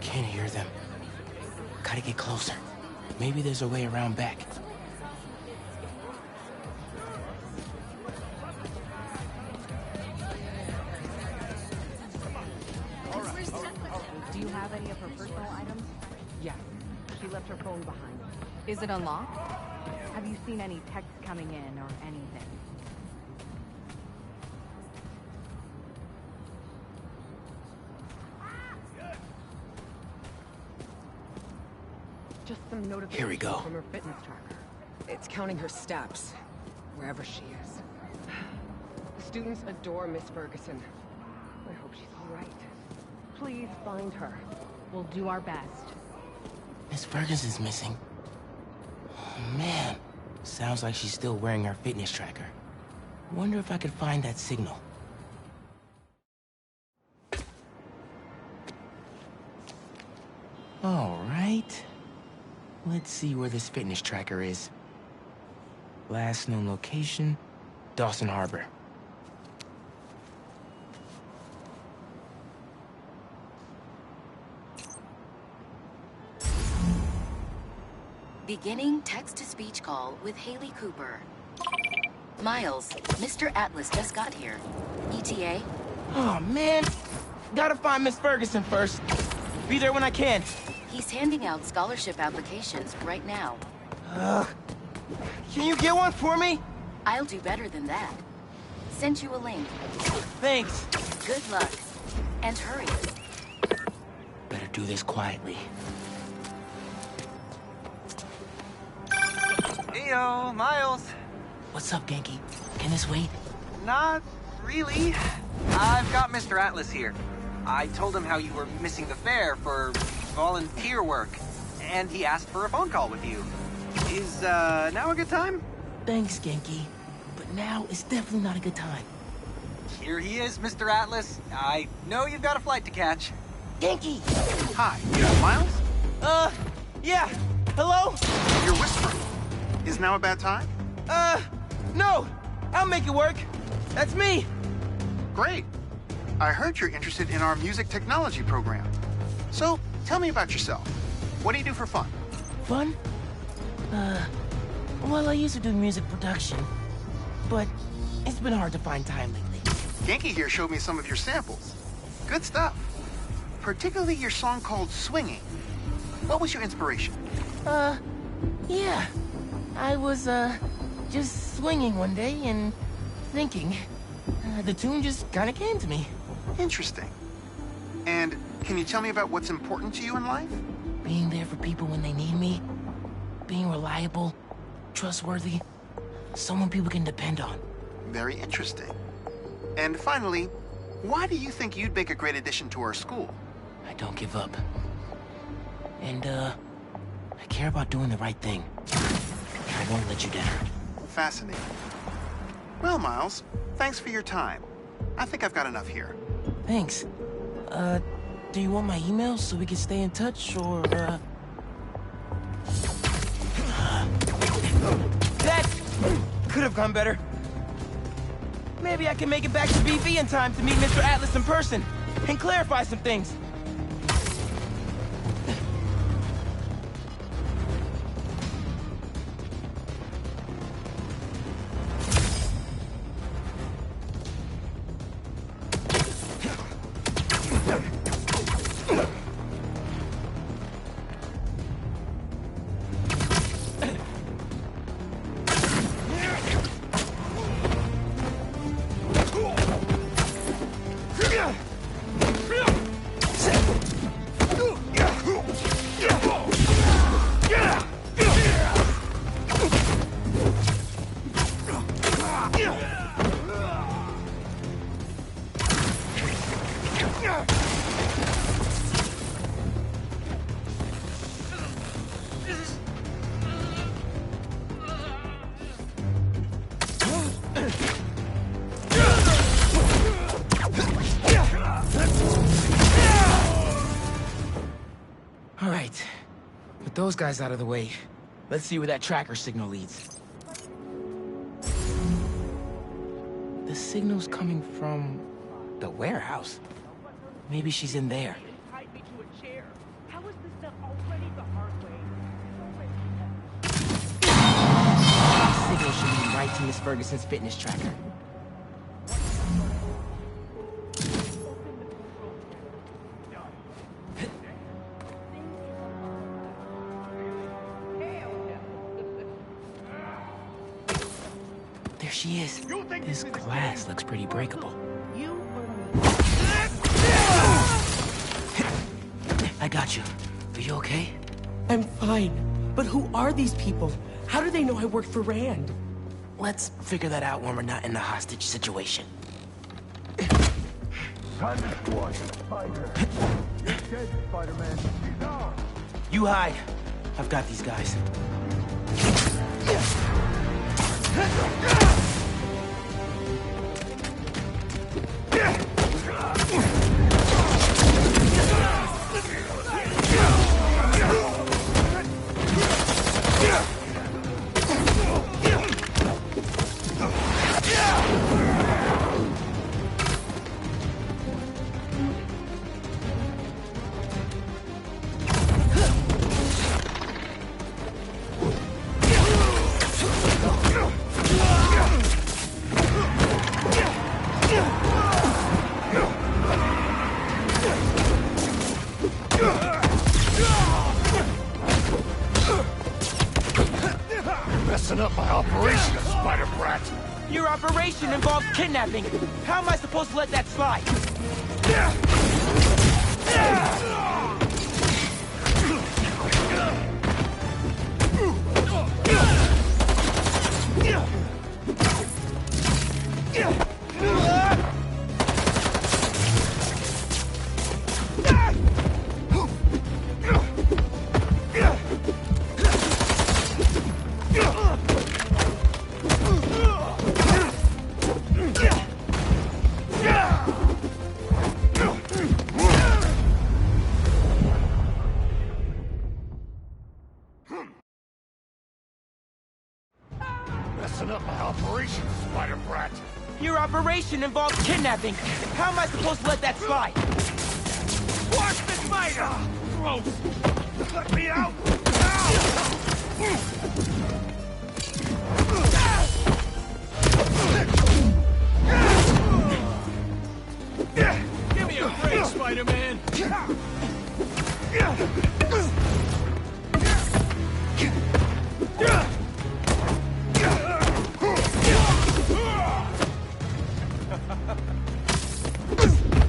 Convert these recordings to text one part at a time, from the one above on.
Can't hear them. Gotta get closer. Maybe there's a way around back. Do you have any of her personal items? Yes. She left her phone behind. Is it unlocked? Have you seen any texts coming in or anything? Just some notifications Here we go. from her fitness tracker. It's counting her steps, wherever she is. The students adore Miss Ferguson. I hope she's all right. Please find her. We'll do our best. Miss Ferguson's missing. Oh, man. Sounds like she's still wearing her fitness tracker. Wonder if I could find that signal. All right. Let's see where this fitness tracker is. Last known location, Dawson Harbor. Beginning text-to-speech call with Haley Cooper. Miles, Mr. Atlas just got here. ETA? Oh, man. Gotta find Miss Ferguson first. Be there when I can. He's handing out scholarship applications right now. Can you get one for me? I'll do better than that. Sent you a link. Thanks. Good luck. And hurry. Better do this quietly. Heyo, Miles. What's up, Genki? Can this wait? Not really. I've got Mr. Atlas here. I told him how you were missing the fair for volunteer work, and he asked for a phone call with you. Is, now a good time? Thanks, Genki. But now is definitely not a good time. Here he is, Mr. Atlas. I know you've got a flight to catch. Genki! Hi, Miles? Yeah. Hello? You're whispering. Is now a bad time? No! I'll make it work. That's me. Great. I heard you're interested in our music technology program. So, tell me about yourself. What do you do for fun? Fun? Well, I used to do music production, but it's been hard to find time lately. Genki here showed me some of your samples. Good stuff. Particularly your song called Swinging. What was your inspiration? Yeah. I was, just swinging one day and thinking. The tune just kinda came to me. Interesting. And can you tell me about what's important to you in life? Being there for people when they need me. Being reliable, trustworthy. Someone people can depend on. Very interesting. And finally, why do you think you'd make a great addition to our school? I don't give up. And, I care about doing the right thing. I won't let you down. Fascinating. Well, Miles, thanks for your time. I think I've got enough here. Thanks. Do you want my email so we can stay in touch, or, That could have gone better. Maybe I can make it back to BV in time to meet Mr. Atlas in person and clarify some things. All right, with those guys out of the way, let's see where that tracker signal leads. The signal's coming from the warehouse. Maybe she's in there. signal should lead right to Miss Ferguson's fitness tracker. There she is. This glass looks pretty breakable. I got you. Are you okay? I'm fine. But who are these people? How do they know I work for Rand? Let's figure that out when we're not in the hostage situation. Time to squash Spider. You're dead, Spider-Man. She's ours. You hide. I've got these guys. Messing up my operation, Spider-Brat. Your operation involves kidnapping. How am I supposed to let that slide? Messing up my operation, Spider-Brat. Your operation involves kidnapping. How am I supposed to let that slide? Watch the spider! Gross! Let me out! Give me a break, Spider-Man!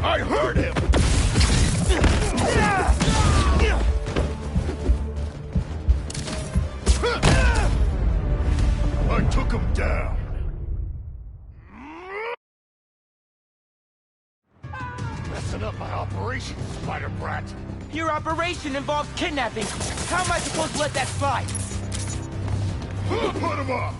I heard him! I took him down. Messing up my operation, Spider-Brat. Your operation involves kidnapping. How am I supposed to let that slide? Put him up!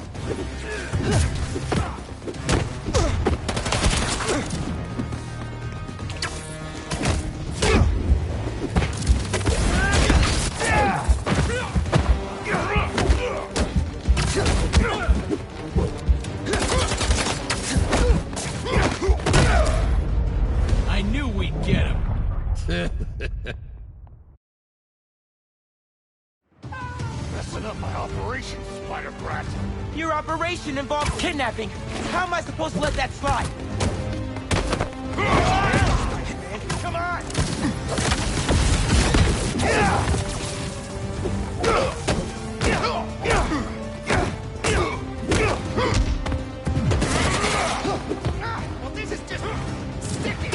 I knew we'd get him. Messing up my operation, Spider-Brat. Your operation involves kidnapping. How am I supposed to let that slide? Come on! Well, this is just sticky.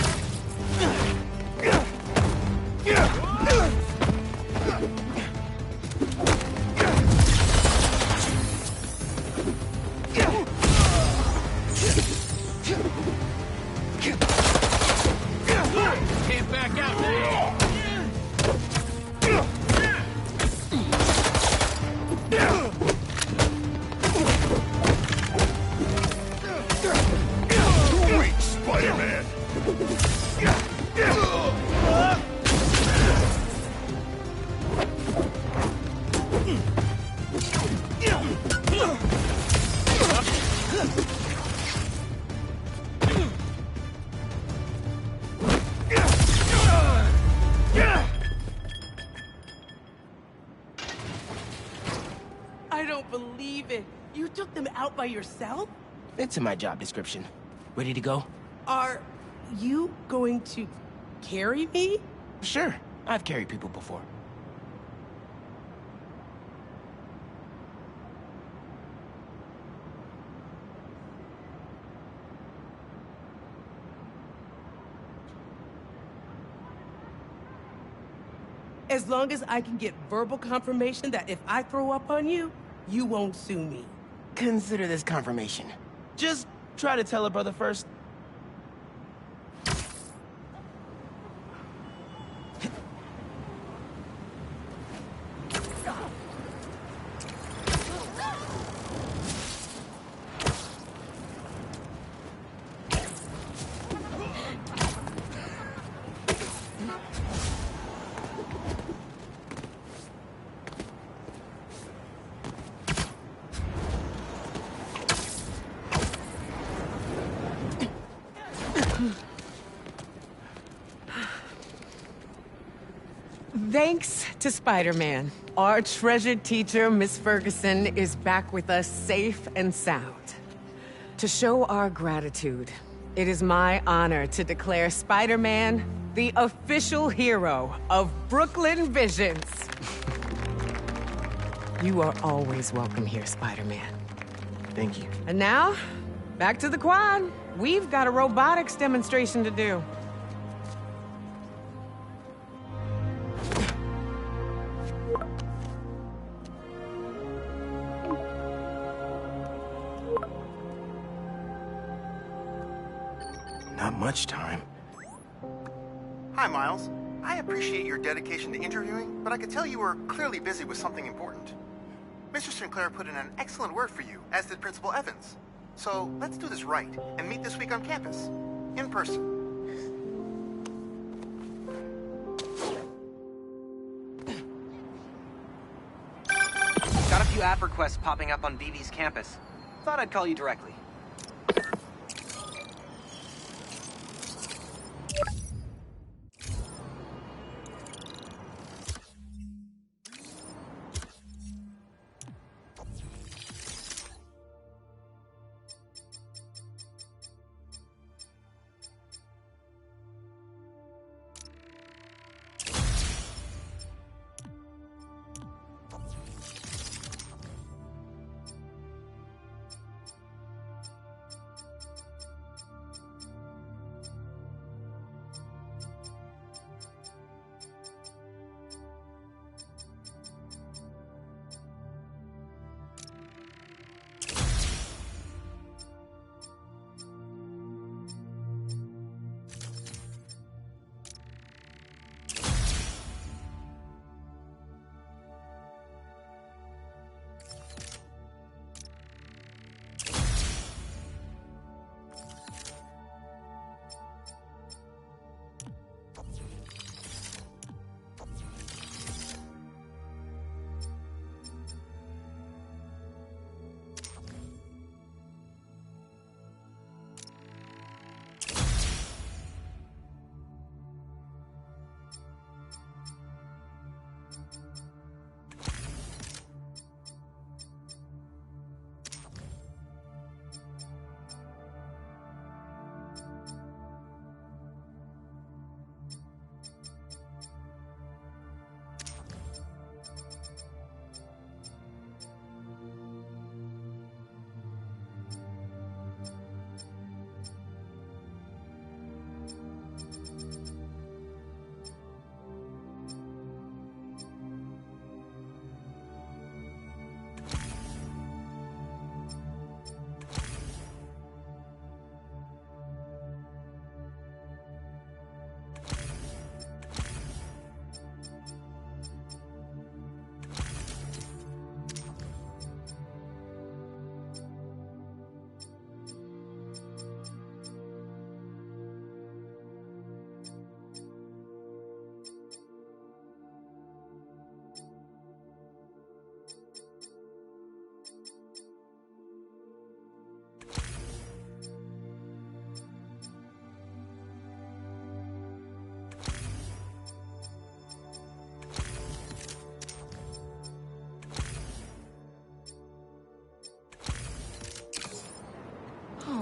Can't back out now. by yourself? It's in my job description. Ready to go? Are you going to carry me? Sure. I've carried people before. As long as I can get verbal confirmation that if I throw up on you, you won't sue me. Consider this confirmation. Just try to tell a brother first. Thanks to Spider-Man, our treasured teacher, Miss Ferguson, is back with us safe and sound. To show our gratitude, it is my honor to declare Spider-Man the official hero of Brooklyn Visions. You are always welcome here, Spider-Man. Thank you. And now, back to the quad. We've got a robotics demonstration to do. Not much time. Hi, Miles. I appreciate your dedication to interviewing, but I could tell you were clearly busy with something important. Mr. Sinclair put in an excellent word for you, as did Principal Evans. So let's do this right and meet this week on campus, in person. Got a few app requests popping up on BB's campus. Thought I'd call you directly.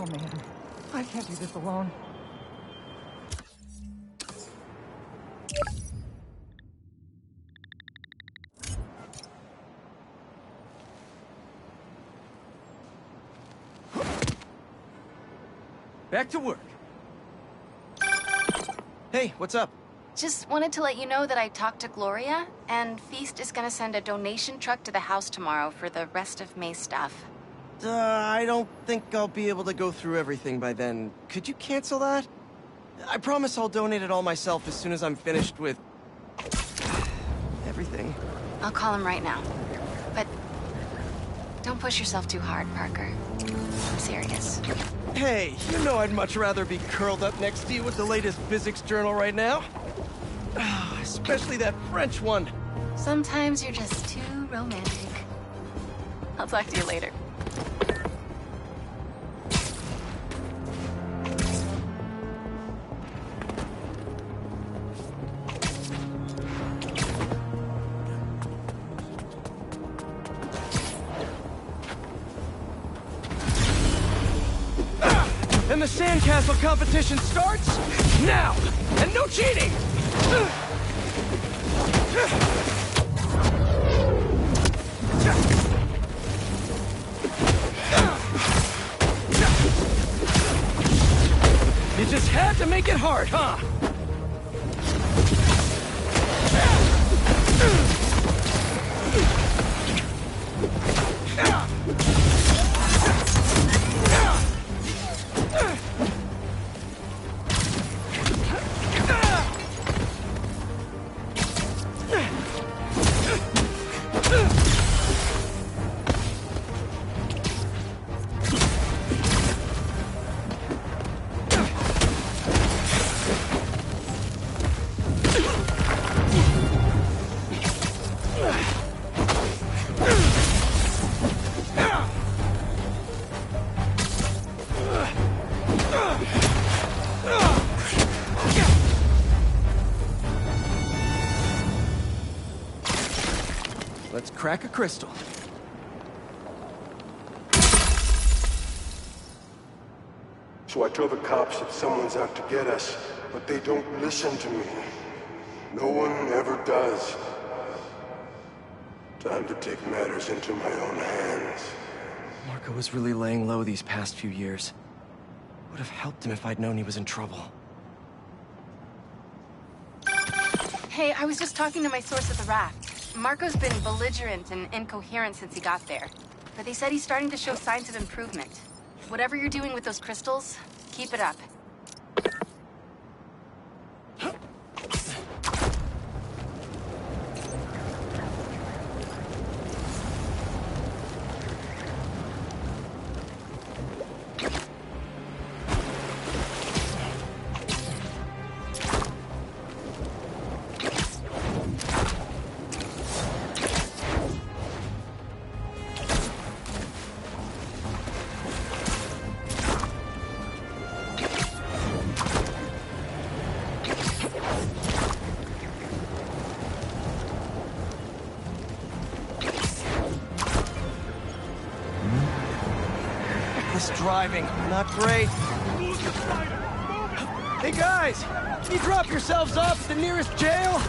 Oh man, I can't do this alone. Back to work. Hey, what's up? Just wanted to let you know that I talked to Gloria, and Feast is gonna send a donation truck to the house tomorrow for the rest of May's stuff. I don't think I'll be able to go through everything by then. Could you cancel that? I promise I'll donate it all myself as soon as I'm finished with... everything. I'll call him right now. But don't push yourself too hard, Parker. I'm serious. Hey, you know I'd much rather be curled up next to you with the latest physics journal right now. Especially that French one. Sometimes you're just too romantic. I'll talk to you later. And the sandcastle competition starts now! And no cheating! You just had to make it hard, huh? Let's crack a crystal. So I tell the cops that someone's out to get us, but they don't listen to me. No one ever does. Time to take matters into my own hands. Marco was really laying low these past few years. Would have helped him if I'd known he was in trouble. Hey, I was just talking to my source at the raft. Marco's been belligerent and incoherent since he got there. But they said he's starting to show signs of improvement. Whatever you're doing with those crystals, keep it up. Driving, not great. Hey guys, can you drop yourselves off at the nearest jail?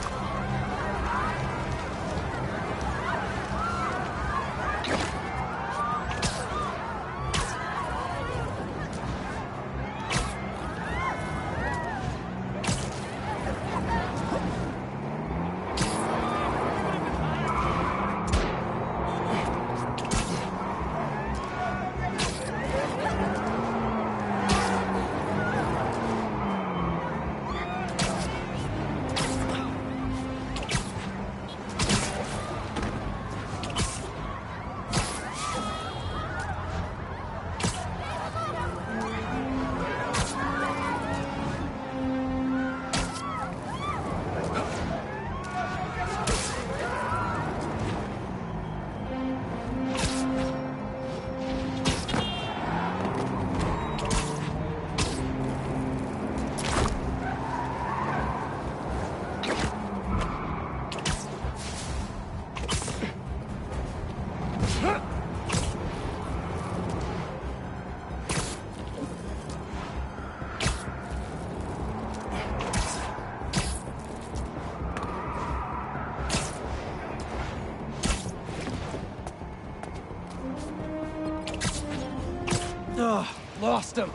lost him!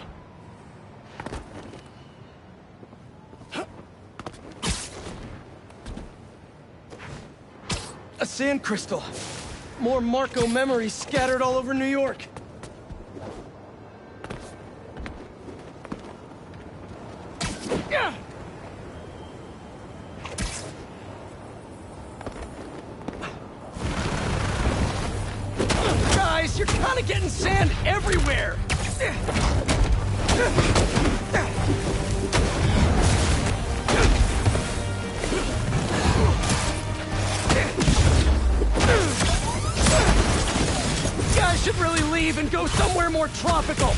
A sand crystal. More Marco memories scattered all over New York. Guys, you're kind of getting sand everywhere! You guys should really leave and go somewhere more tropical!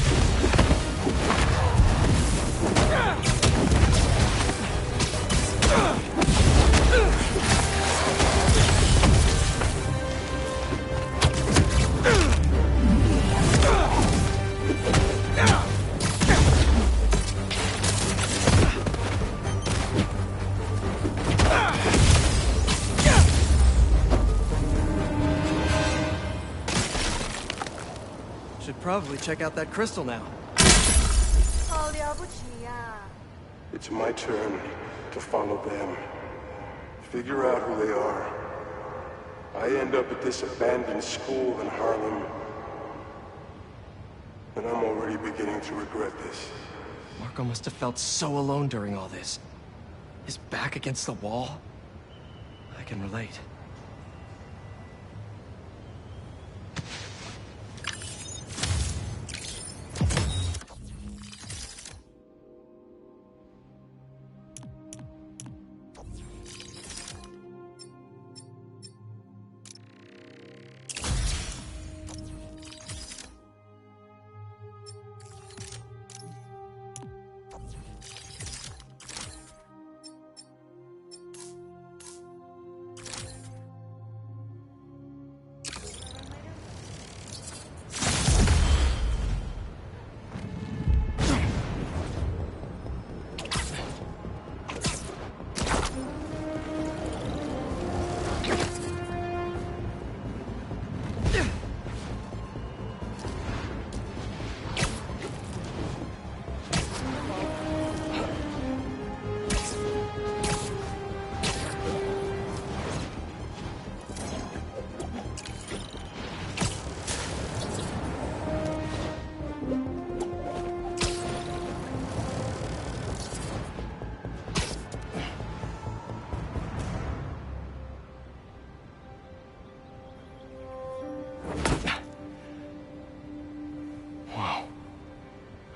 Should probably check out that crystal now. It's my turn to follow them. Figure out who they are. I end up at this abandoned school in Harlem. And I'm already beginning to regret this. Marco must have felt so alone during all this. His back against the wall. I can relate.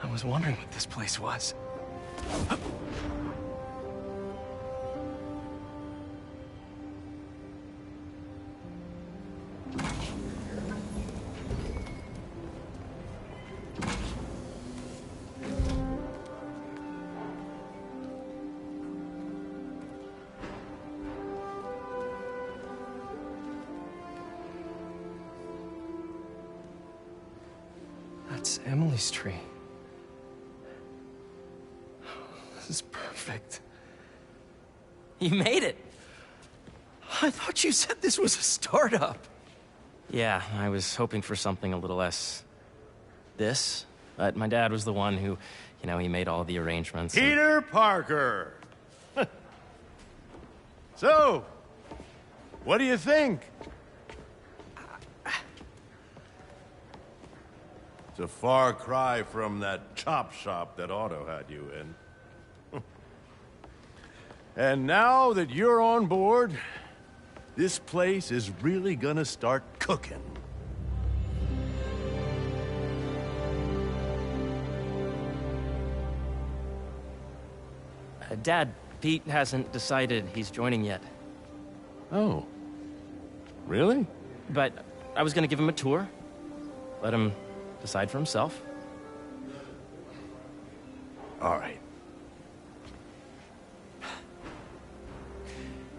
I was wondering what this place was. That's Emily's tree. This is perfect. You made it! I thought you said this was a startup. Yeah, I was hoping for something a little less... this. But my dad was the one who, you know, he made all the arrangements. Peter Parker! So, what do you think? It's a far cry from that chop shop that Otto had you in. And now that you're on board, this place is really gonna start cooking. Dad, Pete hasn't decided he's joining yet. Oh. Really? But I was gonna give him a tour. Let him decide for himself. All right.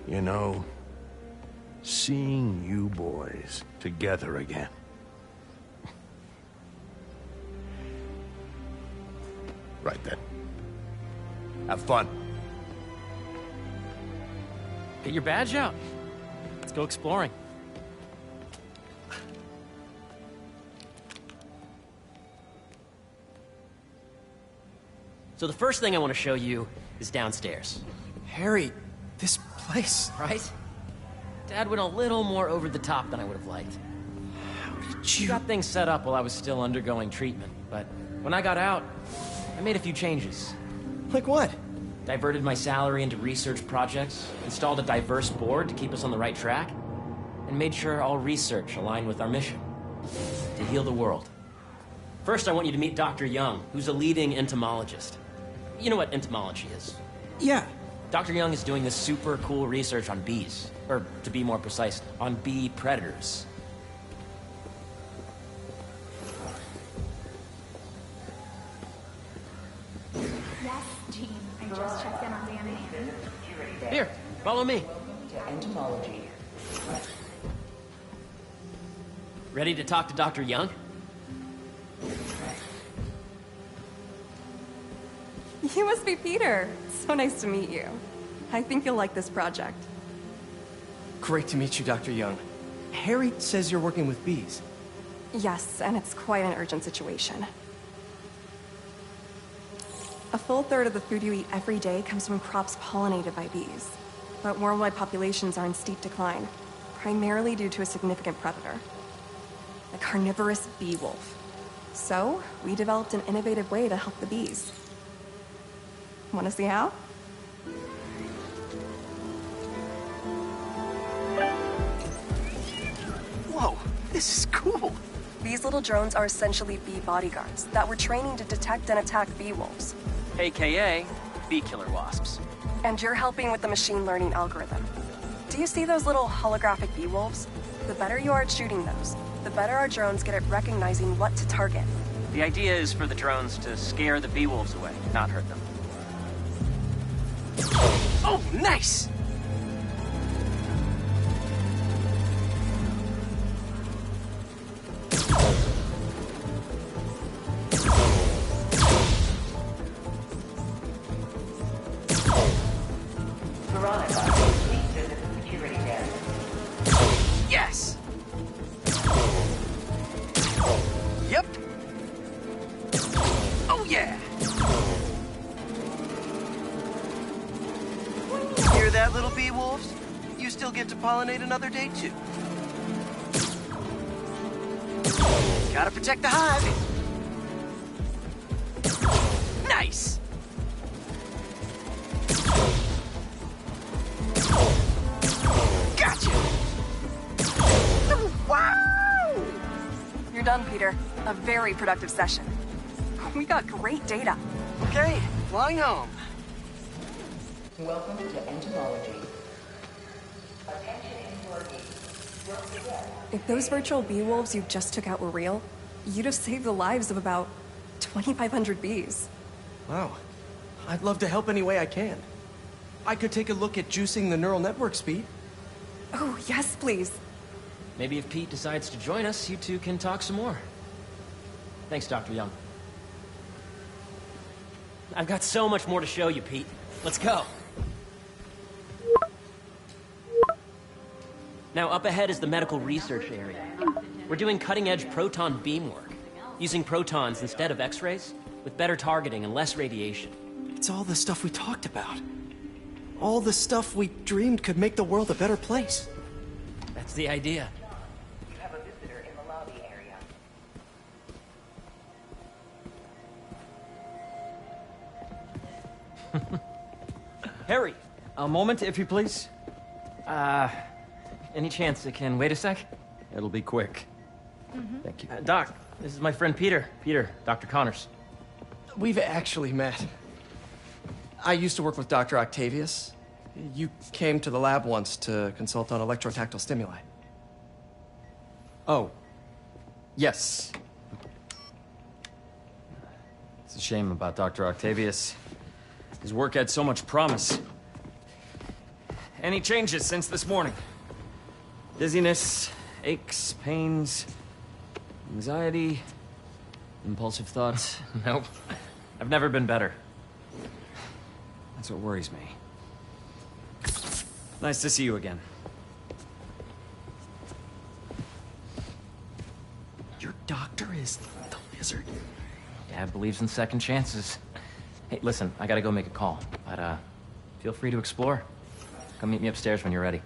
You know, seeing you boys together again. Right then. Have fun. Get your badge out. Let's go exploring. So the first thing I want to show you is downstairs. Harry, this place... Right? Dad went a little more over the top than I would have liked. How did He you... got things set up while I was still undergoing treatment, but when I got out, I made a few changes. Like what? Diverted my salary into research projects, installed a diverse board to keep us on the right track, and made sure all research aligned with our mission, to heal the world. First, I want you to meet Dr. Young, who's a leading entomologist. You know what entomology is? Yeah. Dr. Young is doing this super cool research on bees, or to be more precise, on bee predators. Yes, Jean. I just checked in on Dan and Anne. Here, follow me. To entomology. Ready to talk to Dr. Young? You must be Peter. So nice to meet you. I think you'll like this project. Great to meet you, Dr. Young. Harry says you're working with bees. Yes, and it's quite an urgent situation. A full third of the food you eat every day comes from crops pollinated by bees. But worldwide populations are in steep decline, primarily due to a significant predator, the carnivorous bee wolf. So, we developed an innovative way to help the bees. Want to see how? Whoa, this is cool. These little drones are essentially bee bodyguards that we're training to detect and attack bee wolves. AKA bee killer wasps. And you're helping with the machine learning algorithm. Do you see those little holographic bee wolves? The better you are at shooting those, the better our drones get at recognizing what to target. The idea is for the drones to scare the bee wolves away, not hurt them. Oh, nice! Veronica, please visit the security desk. Yes! Yep. Oh, yeah! Hear that, little bee wolves? You still get to pollinate another day, too. Gotta protect the hive. Nice! Gotcha! Wow! You're done, Peter. A very productive session. We got great data. Okay, flying home. Welcome to entomology. Attention employees. Once again. If those virtual bee wolves you just took out were real, you'd have saved the lives of about 2,500 bees. Wow. I'd love to help any way I can. I could take a look at juicing the neural network speed. Oh, yes, please. Maybe if Pete decides to join us, you two can talk some more. Thanks, Dr. Young. I've got so much more to show you, Pete. Let's go. Now, up ahead is the medical research area. We're doing cutting-edge proton beam work, using protons instead of X-rays, with better targeting and less radiation. It's all the stuff we talked about. All the stuff we dreamed could make the world a better place. That's the idea. You have a visitor in the lobby area. Harry! A moment, if you please. Any chance it can wait a sec? It'll be quick. Thank you. Doc, this is my friend Peter. Peter, Dr. Connors. We've actually met. I used to work with Dr. Octavius. You came to the lab once to consult on electrotactile stimuli. Oh. Yes. It's a shame about Dr. Octavius. His work had so much promise. Any changes since this morning? Dizziness, aches, pains, anxiety, impulsive thoughts? Nope. I've never been better. That's what worries me. Nice to see you again. Your doctor is the lizard. Dad believes in second chances. Hey, listen, I gotta go make a call, but feel free to explore. Come meet me upstairs when you're ready.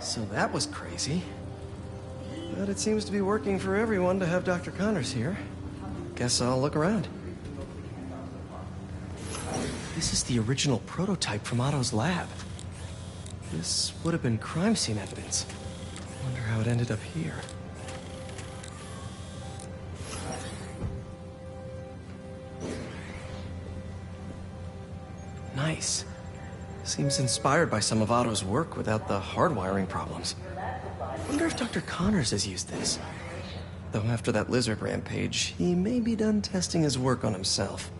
So that was crazy. But it seems to be working for everyone to have Dr. Connors here. Guess I'll look around. This is the original prototype from Otto's lab. This would have been crime scene evidence. Wonder how it ended up here. Nice. Seems inspired by some of Otto's work without the hardwiring problems. Wonder if Dr. Connors has used this. Though after that lizard rampage, he may be done testing his work on himself.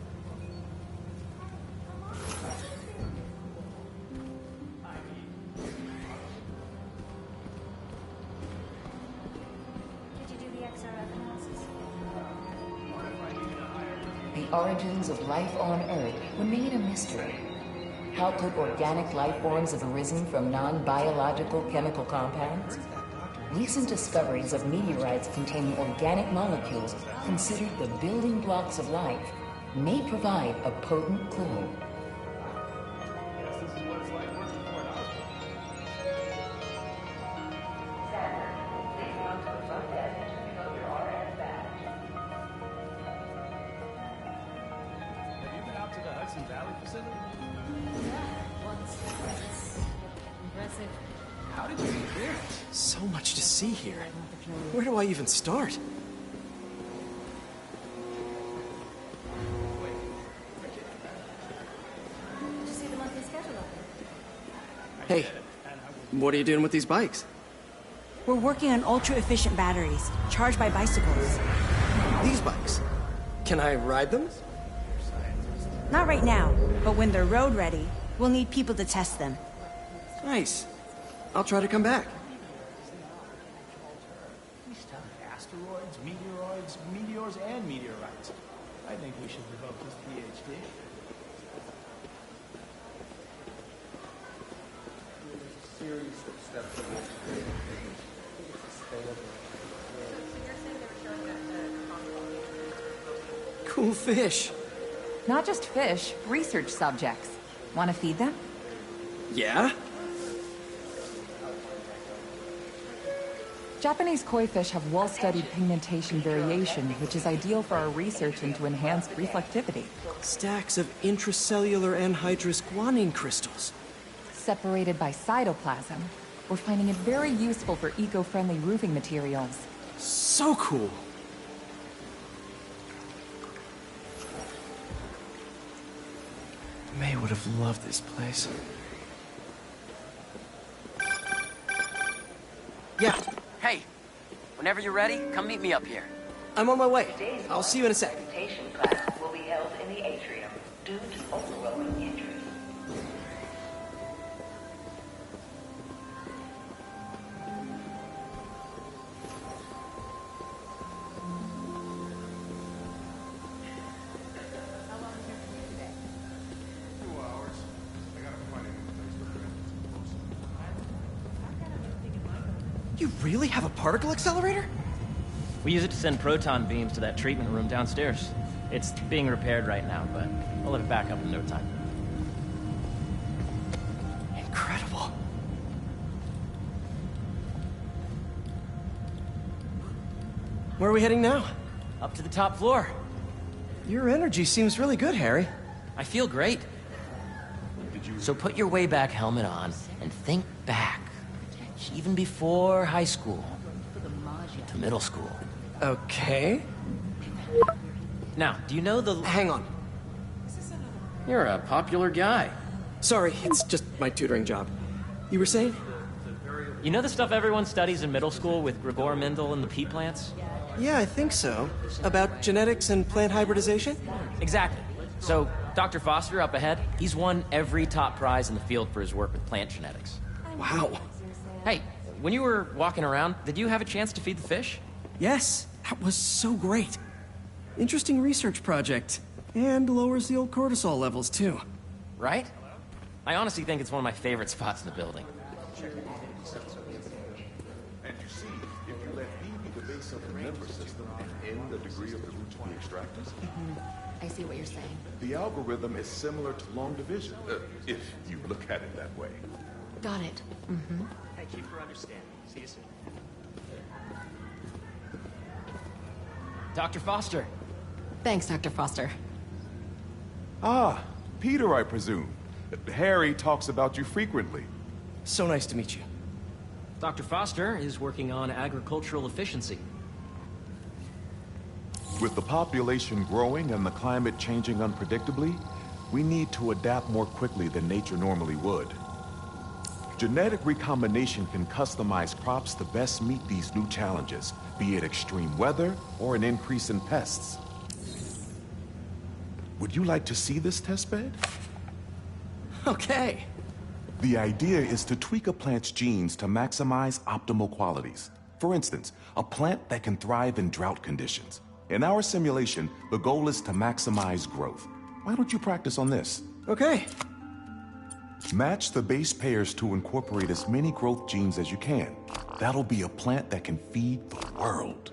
The origins of life on Earth remain a mystery. How could organic life forms have arisen from non-biological chemical compounds? Recent discoveries of meteorites containing organic molecules considered the building blocks of life may provide a potent clue. How did you get there? So much to see here. Where do I even start? Hey, what are you doing with these bikes? We're working on ultra-efficient batteries, charged by bicycles. These bikes? Can I ride them? Not right now, but when they're road ready, we'll need people to test them. Nice. I'll try to come back. Asteroids, meteoroids, meteors, and meteorites. I think we should revoke his PhD. Series of steps Cool fish. Not just fish, research subjects. Want to feed them? Yeah? Japanese koi fish have well-studied pigmentation variation, which is ideal for our research into enhanced reflectivity. Stacks of intracellular anhydrous guanine crystals. Separated by cytoplasm, we're finding it very useful for eco-friendly roofing materials. So cool. May would have loved this place. Yeah. Hey, whenever you're ready, come meet me up here. I'm on my way. I'll see you in a sec. Presentation class will be held in the atrium due to overwhelming interest. You really have a particle accelerator? We use it to send proton beams to that treatment room downstairs. It's being repaired right now, but I'll let it back up in no time. Incredible. Where are we heading now? Up to the top floor. Your energy seems really good, Harry. I feel great. So put your Wayback Helmet on and think back. Even before high school. To middle school. Okay. Now, do you know the... Hang on. You're a popular guy. Sorry, it's just my tutoring job. You were saying? You know the stuff everyone studies in middle school with Gregor Mendel and the pea plants? Yeah, I think so. About genetics and plant hybridization? Exactly. So, Dr. Foster up ahead, he's won every top prize in the field for his work with plant genetics. Wow. Hey, when you were walking around, did you have a chance to feed the fish? Yes, that was so great. Interesting research project. And lowers the old cortisol levels, too. Right? I honestly think it's one of my favorite spots in the building. And you see, if you let the base of the member system and end the degree of the root to be extracted. I see what you're saying. The algorithm is similar to long division, if you look at it that way. Got it. Thank you for understanding. See you soon. Dr. Foster. Thanks, Dr. Foster. Ah, Peter, I presume. Harry talks about you frequently. So nice to meet you. Dr. Foster is working on agricultural efficiency. With the population growing and the climate changing unpredictably, we need to adapt more quickly than nature normally would. Genetic recombination can customize crops to best meet these new challenges, be it extreme weather or an increase in pests. Would you like to see this testbed? Okay. The idea is to tweak a plant's genes to maximize optimal qualities. For instance, a plant that can thrive in drought conditions. In our simulation, the goal is to maximize growth. Why don't you practice on this? Okay. Match the base pairs to incorporate as many growth genes as you can. That'll be a plant that can feed the world.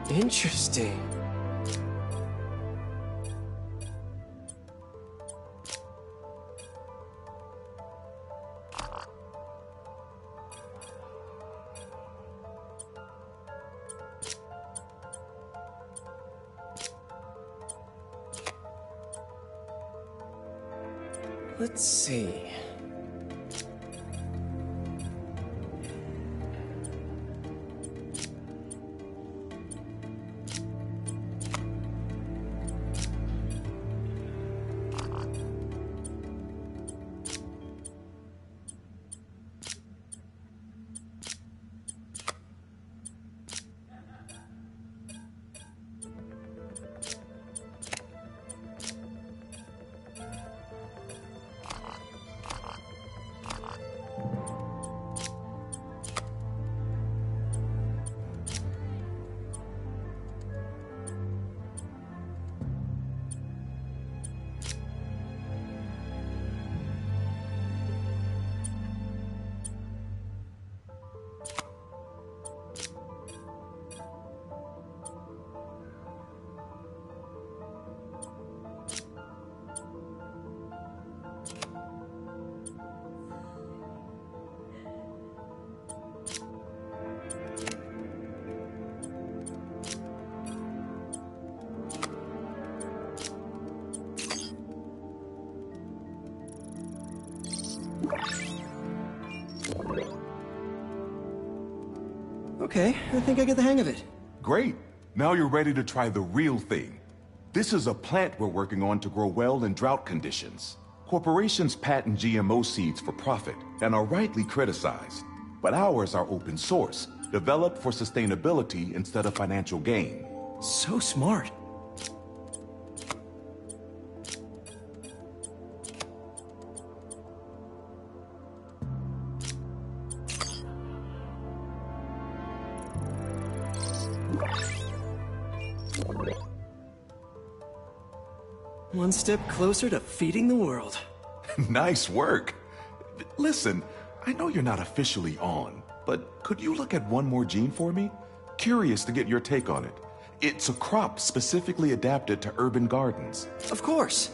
Interesting. Let's see. Okay, I think I get the hang of it. Great. Now you're ready to try the real thing. This is a plant we're working on to grow well in drought conditions. Corporations patent GMO seeds for profit and are rightly criticized. But ours are open source, developed for sustainability instead of financial gain. So smart. One step closer to feeding the world. Nice work. Listen, I know you're not officially on, but could you look at one more gene for me? Curious to get your take on it. It's a crop specifically adapted to urban gardens. Of course.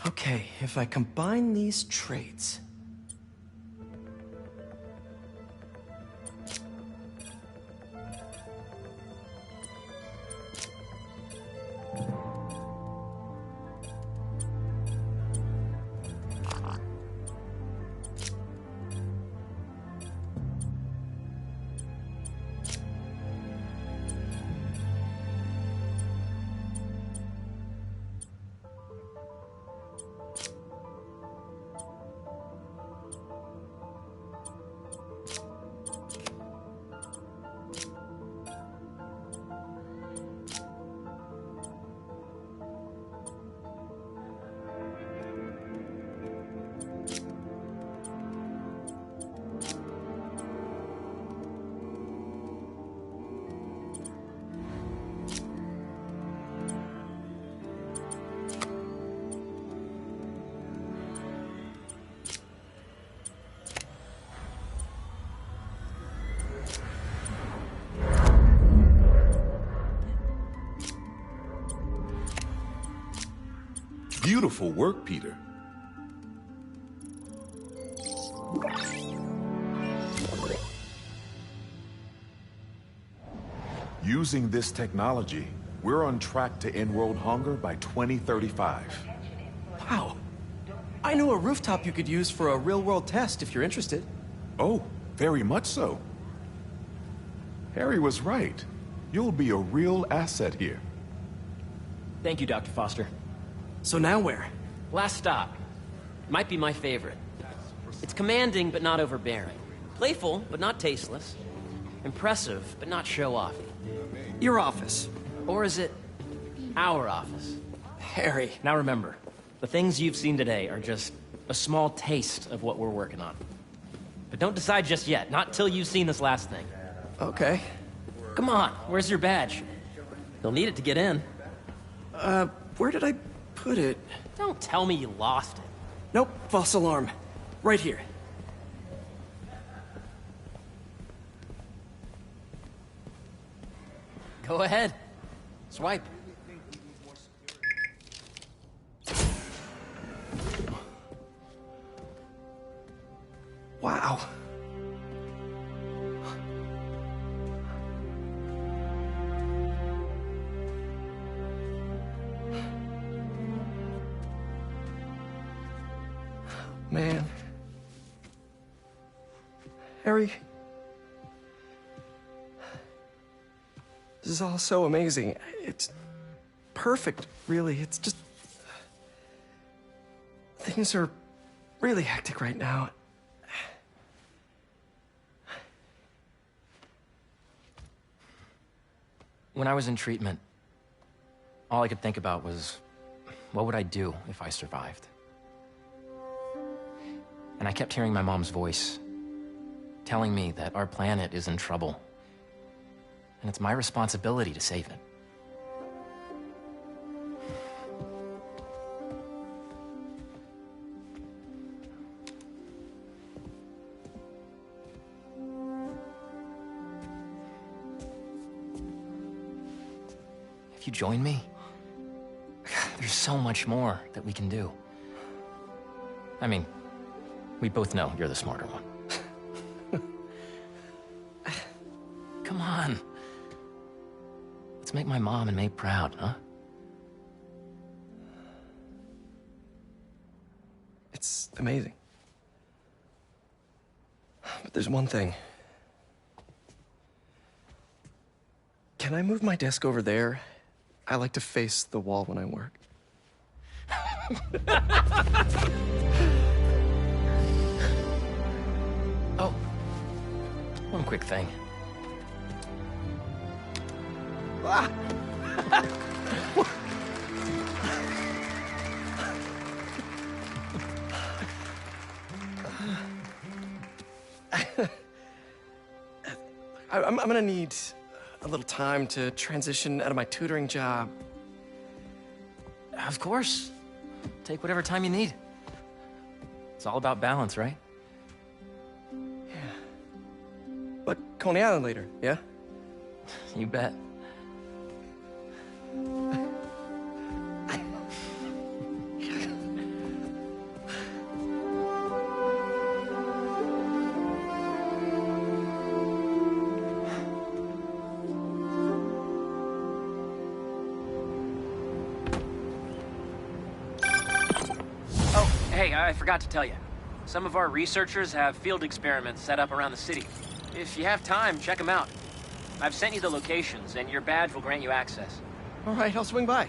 Okay, if I combine these traits... Beautiful work, Peter. Using this technology, we're on track to end world hunger by 2035. Wow. I know a rooftop you could use for a real-world test if you're interested. Oh, very much so. Harry was right. You'll be a real asset here. Thank you, Dr. Foster. So now where? Last stop. Might be my favorite. It's commanding, but not overbearing. Playful, but not tasteless. Impressive, but not show-offy. Your office. Or is it our office? Harry. Now remember, the things you've seen today are just a small taste of what we're working on. But don't decide just yet, not till you've seen this last thing. Okay. Come on, where's your badge? You'll need it to get in. Where did I put it? Don't tell me you lost it. Nope, false alarm. Right here. Go ahead. Swipe. Wow. Man. Harry. This is all so amazing. It's perfect, really. It's just... Things are really hectic right now. When I was in treatment, all I could think about was, what would I do if I survived? And I kept hearing my mom's voice, telling me that our planet is in trouble, and it's my responsibility to save it. If you join me, there's so much more that we can do. I mean, we both know you're the smarter one. Come on. Let's make my mom and May proud, huh? It's amazing. But there's one thing. Can I move my desk over there? I like to face the wall when I work. Oh, one quick thing. Ah! I'm gonna need a little time to transition out of my tutoring job. Of course. Take whatever time you need. It's all about balance, right? But Coney Island later, yeah? You bet. Hey, I forgot to tell you. Some of our researchers have field experiments set up around the city. If you have time, check them out. I've sent you the locations, and your badge will grant you access. All right, I'll swing by.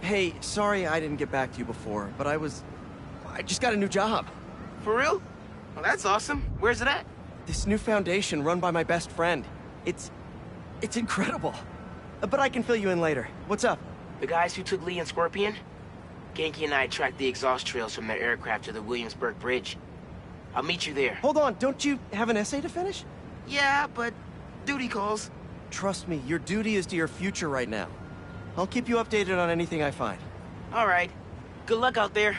Hey, sorry I didn't get back to you before, but I just got a new job. For real? Well, that's awesome. Where's it at? This new foundation run by my best friend. It's incredible. But I can fill you in later. What's up? The guys who took Lee and Scorpion? Ganke and I tracked the exhaust trails from their aircraft to the Williamsburg Bridge. I'll meet you there. Hold on, don't you have an essay to finish? Yeah, but duty calls. Trust me, your duty is to your future right now. I'll keep you updated on anything I find. All right. Good luck out there.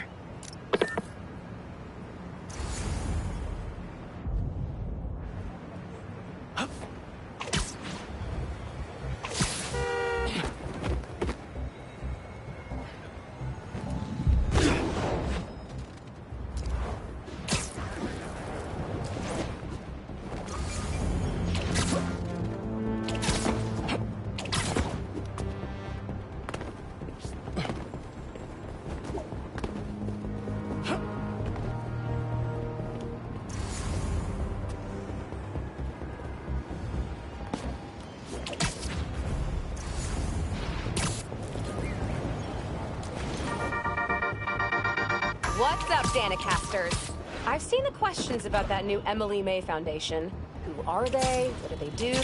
What's up, Danicasters? I've seen the questions about that new Emily May Foundation. Who are they? What do they do?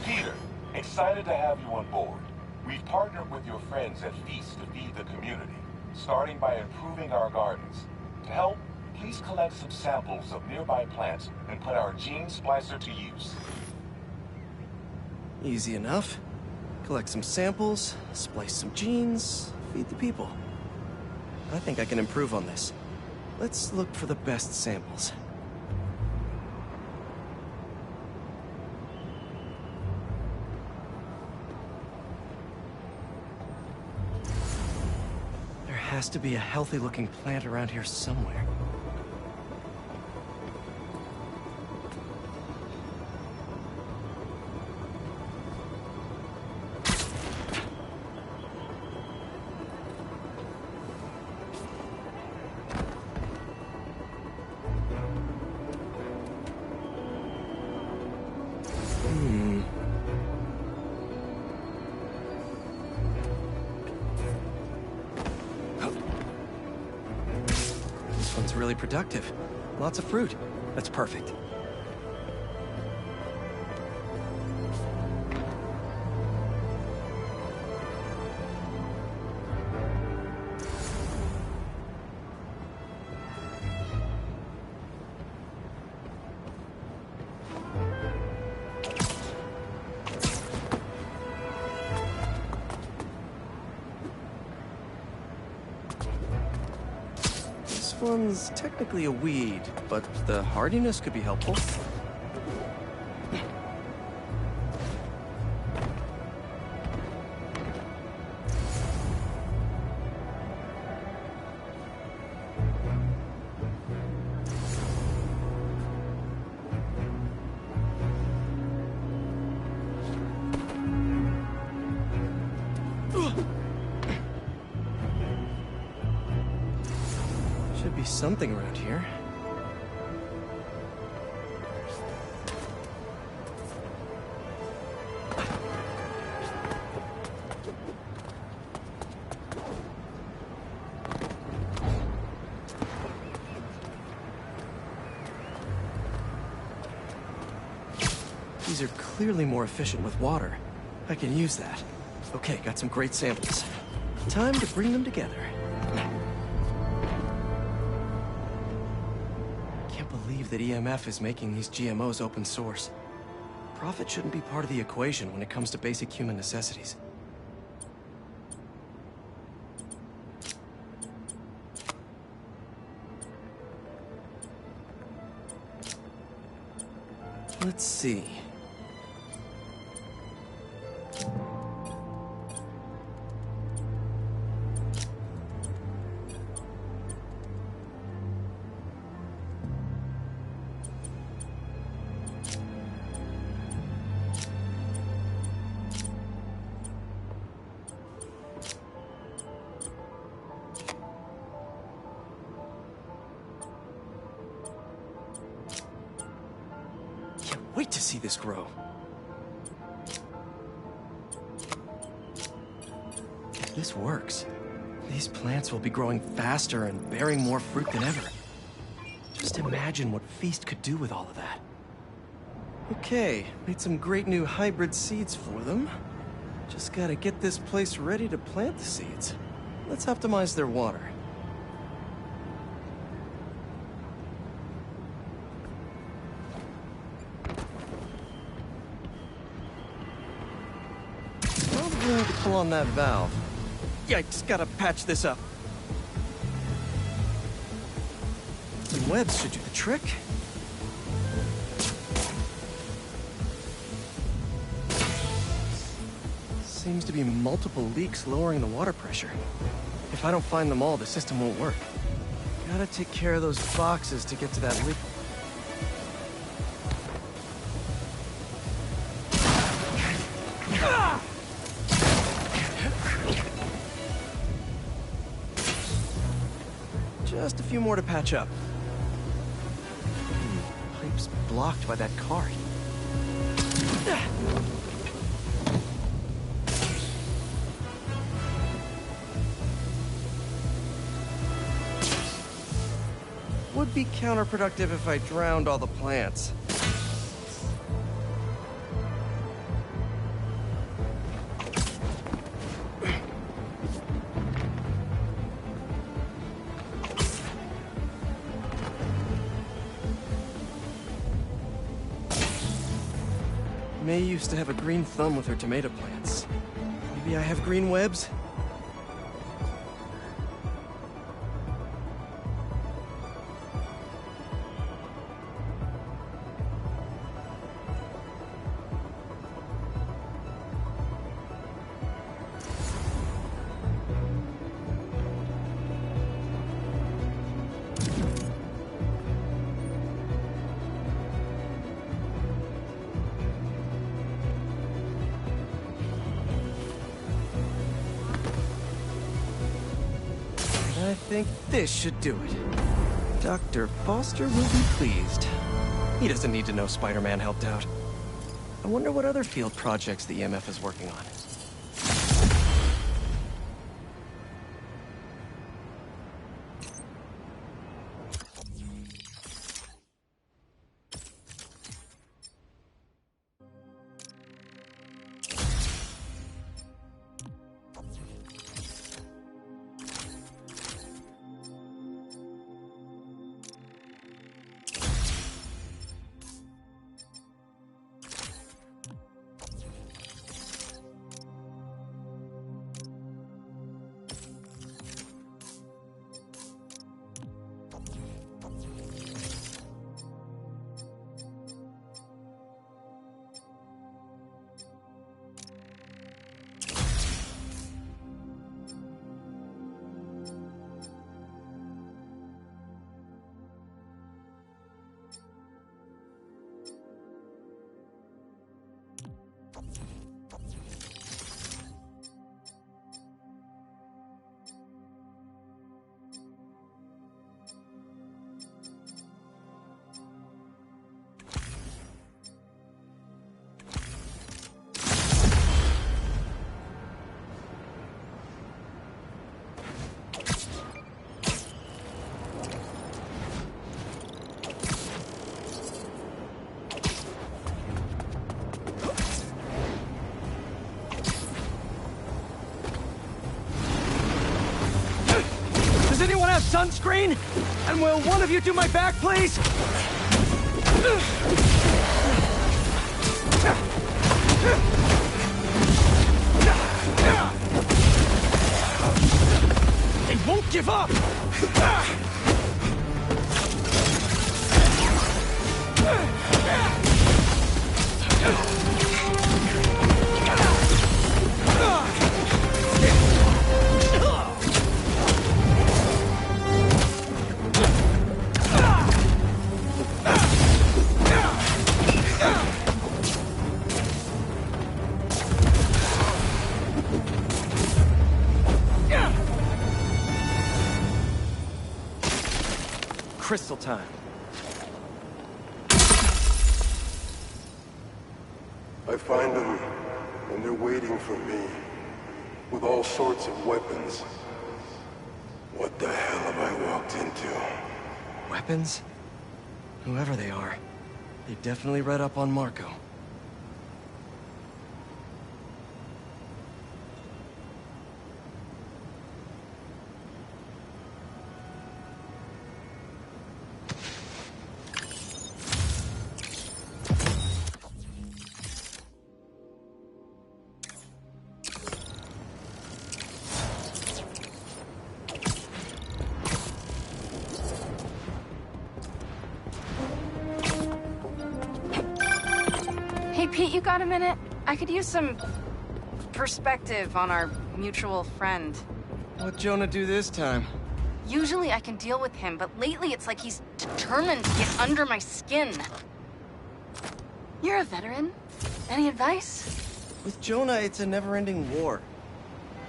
Peter, excited to have you on board. We've partnered with your friends at Feast to feed the community, starting by improving our gardens. To help, please collect some samples of nearby plants and put our gene splicer to use. Easy enough. Collect some samples, splice some genes, feed the people. I think I can improve on this. Let's look for the best samples. There has to be a healthy-looking plant around here somewhere. This one's really productive. Lots of fruit. That's perfect. This one's technically a weed, but the hardiness could be helpful. Should be something around here. These are clearly more efficient with water. I can use that. Okay, got some great samples. Time to bring them together. Can't believe that EMF is making these GMOs open source. Profit shouldn't be part of the equation when it comes to basic human necessities. Let's see. Wait to see this grow. If this works, these plants will be growing faster and bearing more fruit than ever. Just imagine what Feast could do with all of that. Okay, made some great new hybrid seeds for them. Just gotta get this place ready to plant the seeds. Let's optimize their water. Need to pull on that valve. Yikes, gotta patch this up. Some webs should do the trick. Seems to be multiple leaks lowering the water pressure. If I don't find them all, the system won't work. Gotta take care of those boxes to get to that leak. Just a few more to patch up. Pipe's blocked by that cart. Would be counterproductive if I drowned all the plants. May used to have a green thumb with her tomato plants. Maybe I have green webs? I think this should do it. Dr. Foster will be pleased. He doesn't need to know Spider-Man helped out. I wonder what other field projects the EMF is working on. Does anyone have sunscreen? And will one of you do my back, please? They won't give up! Crystal time. I find them, and they're waiting for me, with all sorts of weapons. What the hell have I walked into? Weapons? Whoever they are, they definitely read up on Marco. Hey, Pete, you got a minute? I could use some perspective on our mutual friend. What'd Jonah do this time? Usually I can deal with him, but lately it's like he's determined to get under my skin. You're a veteran. Any advice? With Jonah, it's a never-ending war.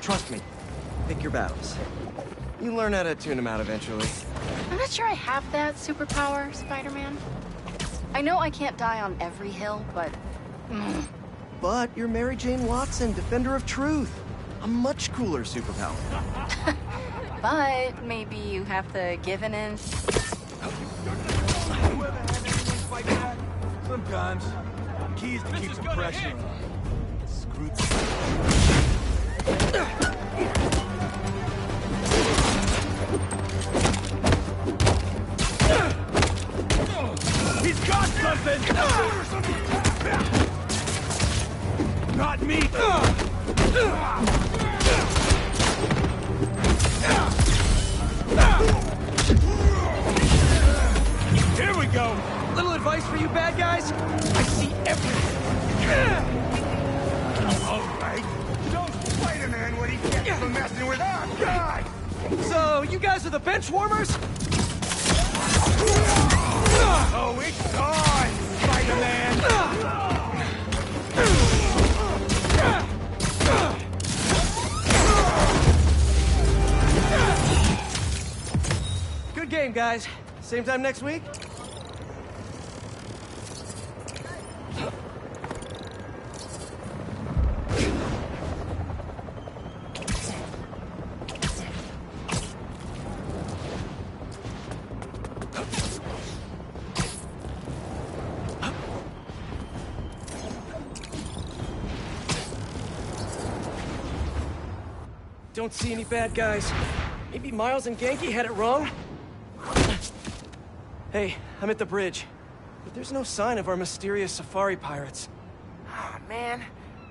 Trust me. Pick your battles. You learn how to tune him out eventually. not sure I have that superpower, Spider-Man. I know I can't die on every hill, but... But you're Mary Jane Watson, Defender of Truth. A much cooler superpower. But maybe you have to give an inch. Sometimes. Key is to keep the pressure. He's got something! Not me! Here we go! Little advice for you bad guys? I see everything. All right. Show Spider-Man what he gets for messing with our guy! So, you guys are the bench warmers? Oh, it's on, Spider-Man! Good game, guys. Same time next week? Don't see any bad guys. Maybe Miles and Ganke had it wrong? Hey, I'm at the bridge. But there's no sign of our mysterious safari pirates. Oh, man.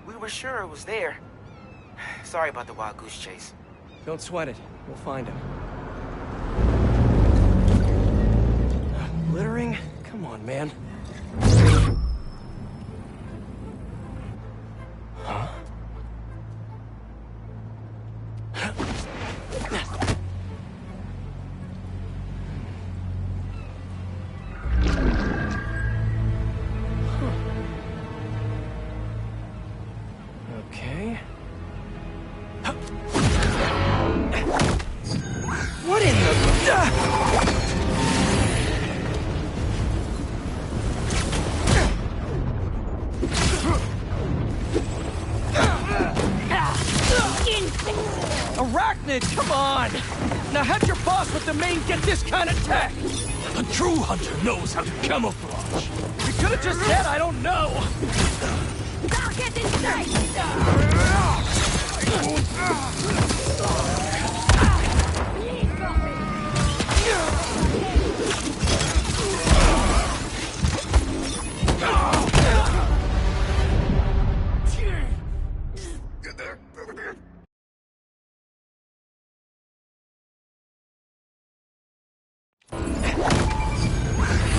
We were sure it was there. Sorry about the wild goose chase. Don't sweat it. We'll find him. Littering? Come on, man. Huh? Okay. What in the... Arachnid, come on! Now have your boss with the main get this kind of tech! A true hunter knows how to camouflage. You could have just said I don't know! I'll get this thing!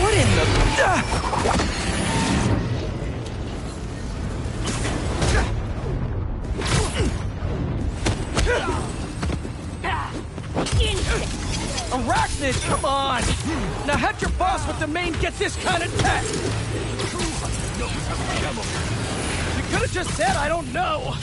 What in the... Arachnid, come on! Now have your boss with the main get this kind of tech! You could have just said I don't know!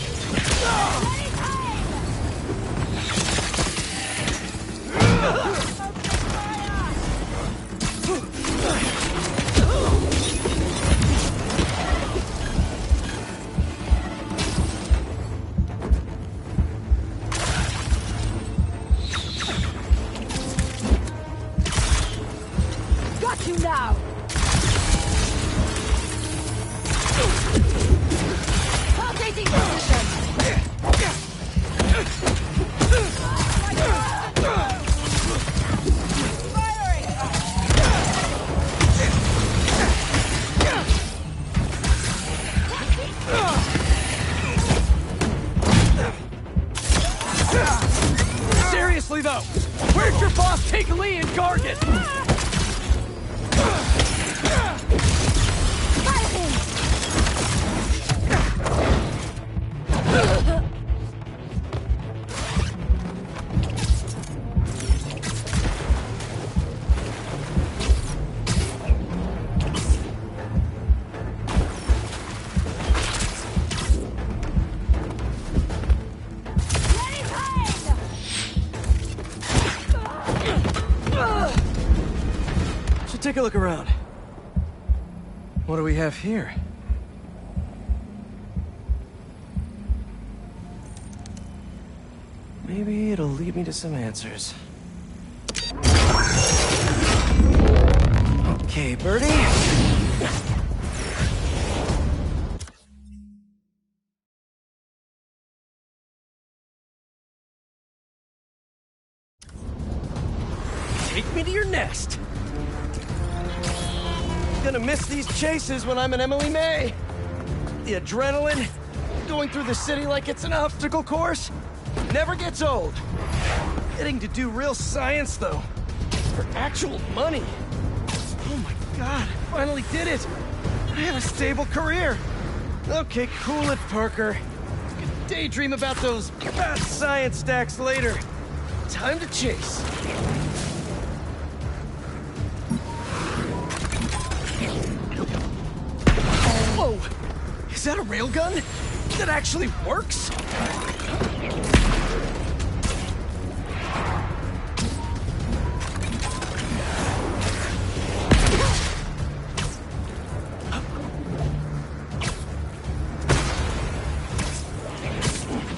Got you now! Rotating position! Seriously though, where'd your boss take Lee and Gargan? take a look around. What do we have here? Maybe it'll lead me to some answers. Okay, Birdie. Take me to your nest. Gonna miss these chases when I'm an Emily May. The adrenaline, going through the city like it's an obstacle course, never gets old. Getting to do real science, though, for actual money. Oh my God, I finally did it. I have a stable career. Okay, cool it, Parker. I can daydream about those fat science stacks later. Time to chase. Whoa! Is that a railgun? That actually works?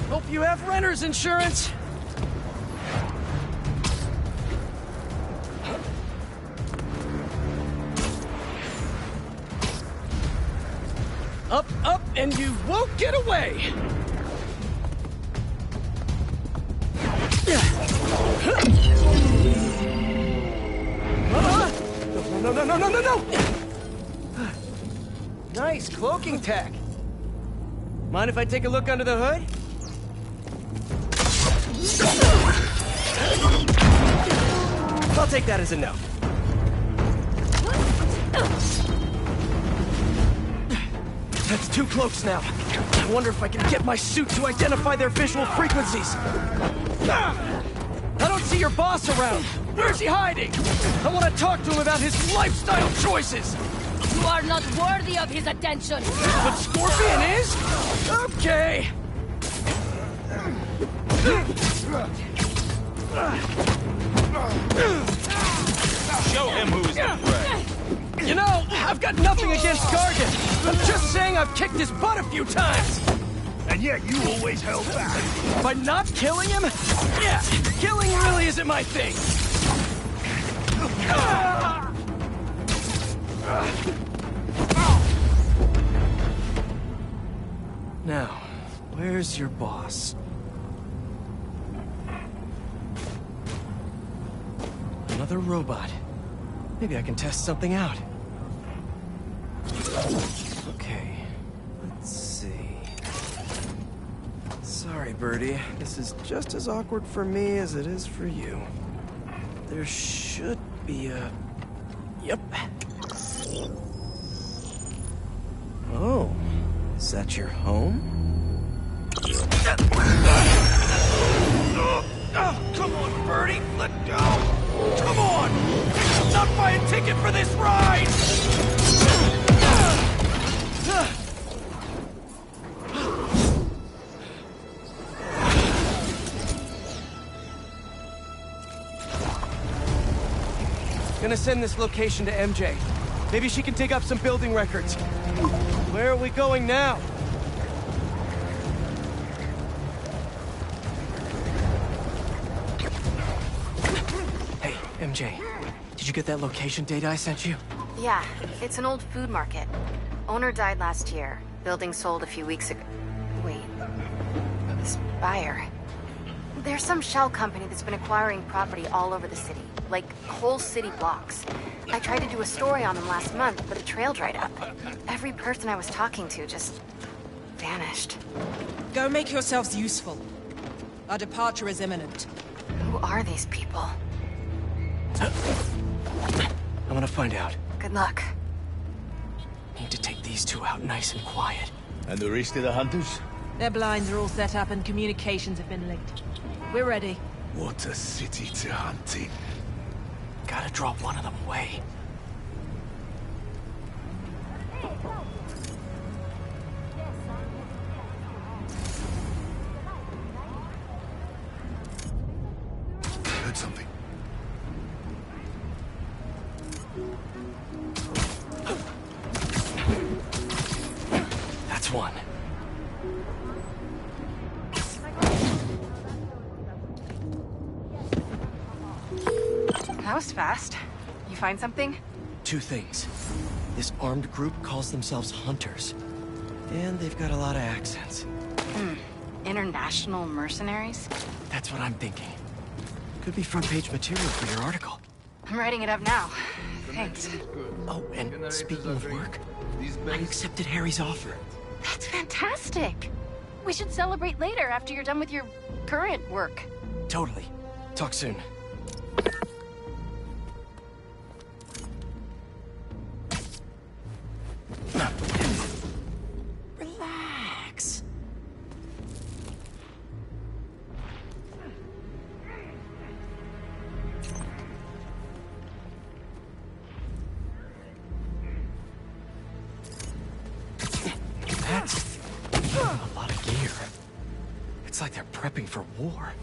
Hope you have renter's insurance. Up, up, and you won't get away! No! Nice cloaking tech. Mind if I take a look under the hood? I'll take that as a no. That's 2 cloaks now. I wonder if I can get my suit to identify their visual frequencies. I don't see your boss around. Where's he hiding? I want to talk to him about his lifestyle choices. You are not worthy of his attention. But Scorpion is? Okay. Show him who's the threat. You know, I've got nothing against Gargan. I'm just saying I've kicked his butt a few times. And yet you always held back. By not killing him? Yeah, killing really isn't my thing. Now, where's your boss? Another robot. Maybe I can test something out. Okay, let's see. Sorry, Birdie. This is just as awkward for me as it is for you. There should be a... Yep. Oh, is that your home? Oh, come on, Birdie, let go! Come on! Not buy a ticket for this ride! Gonna send this location to MJ. Maybe she can dig up some building records. Where are we going now? Hey, MJ. Did you get that location data I sent you? Yeah, it's an old food market. Owner died last year. Building sold a few weeks ago. Wait. This buyer. There's some shell company that's been acquiring property all over the city. Like, whole city blocks. I tried to do a story on them last month, but the trail dried up. Every person I was talking to just... vanished. Go make yourselves useful. Our departure is imminent. Who are these people? I'm gonna find out. Good luck. Need to take these two out nice and quiet. And the rest of the hunters? Their blinds are all set up and communications have been linked. We're ready. What a city to hunt in. Gotta draw one of them away. Heard something. That was fast. You find something? 2 things. This armed group calls themselves Hunters. And they've got a lot of accents. International mercenaries? That's what I'm thinking. Could be front-page material for your article. I'm writing it up now. Thanks. Oh, and speaking of work, I accepted Harry's offer. That's fantastic. We should celebrate later after you're done with your current work. Totally. Talk soon. Relax. That's a lot of gear. It's like they're prepping for war.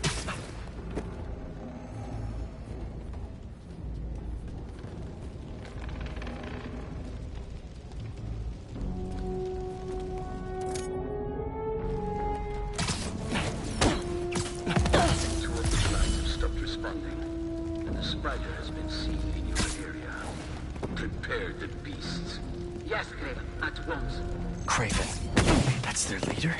Kraven. That's their leader?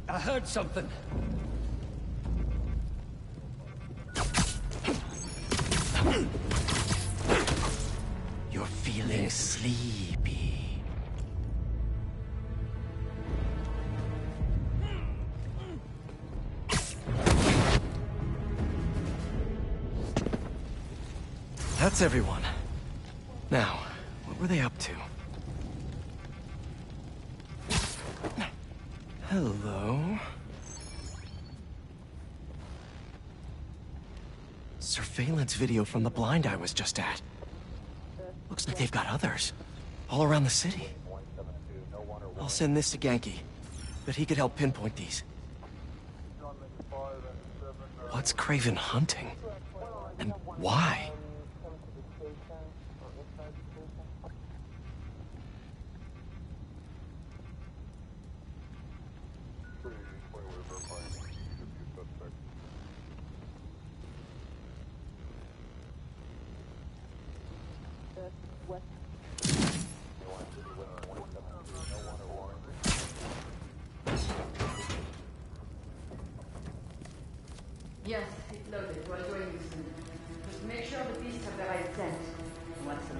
I heard something. You're feeling sleepy. That's everyone. Now, what were they up to? Hello? Surveillance video from the blind I was just at. Looks like they've got others. All around the city. I'll send this to Genki. But he could help pinpoint these. What's Kraven hunting? And why? Yes, it's loaded. Roll your Houston. Just make sure the beasts have the right scent. What's the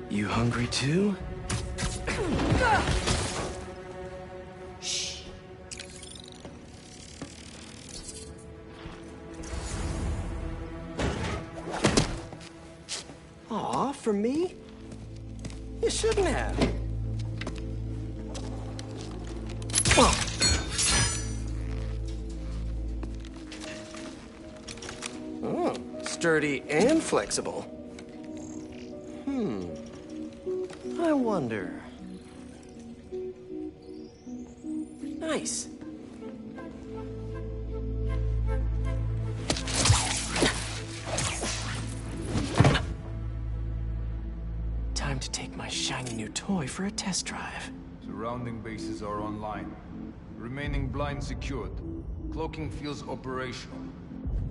You hungry too? Aw, for me? You shouldn't have. Oh, sturdy and flexible. I wonder. Nice. Time to take my shiny new toy for a test drive. Surrounding bases are online. Remaining blind secured. Cloaking fields operational.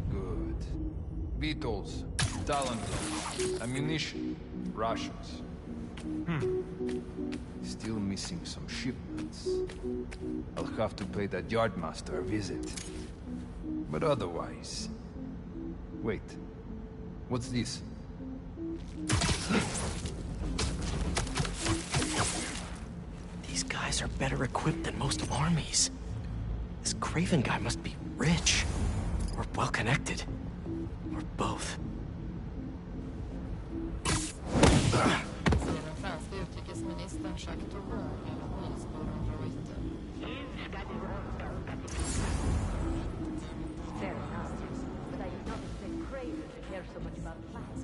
Good. Beetles, talent, ammunition, rations. Still missing some shipments. I'll have to pay that yardmaster a visit. But otherwise... Wait. What's this? These guys are better equipped than most armies. This Craven guy must be rich, or well-connected, or both. Den franska utrikesministern Jacques Toubon med nyhetsbyrån Reuters. Fair enough, but I did not expect Craven to care so much about plants.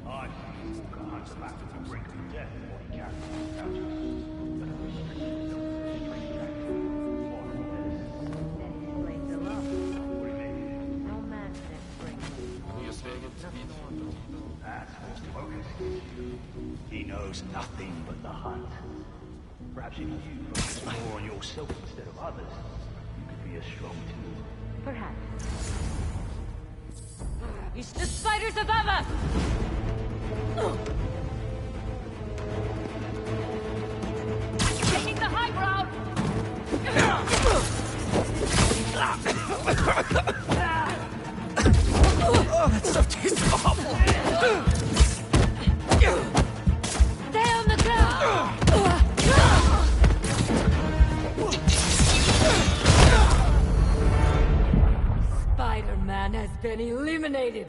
I think Walker hunts back to the brink of death before he carries his pouches. But a restricted strange jacket. That explains a lot. What do you mean? No man can explain. That's what's focusing. He knows nothing but the hunt. Perhaps if you focus more on yourself instead of others, you could be as strong too. Perhaps. It's the spiders above us! Taking the high ground! Oh, that stuff tastes awful! Stay on the ground! Spider-Man has been eliminated!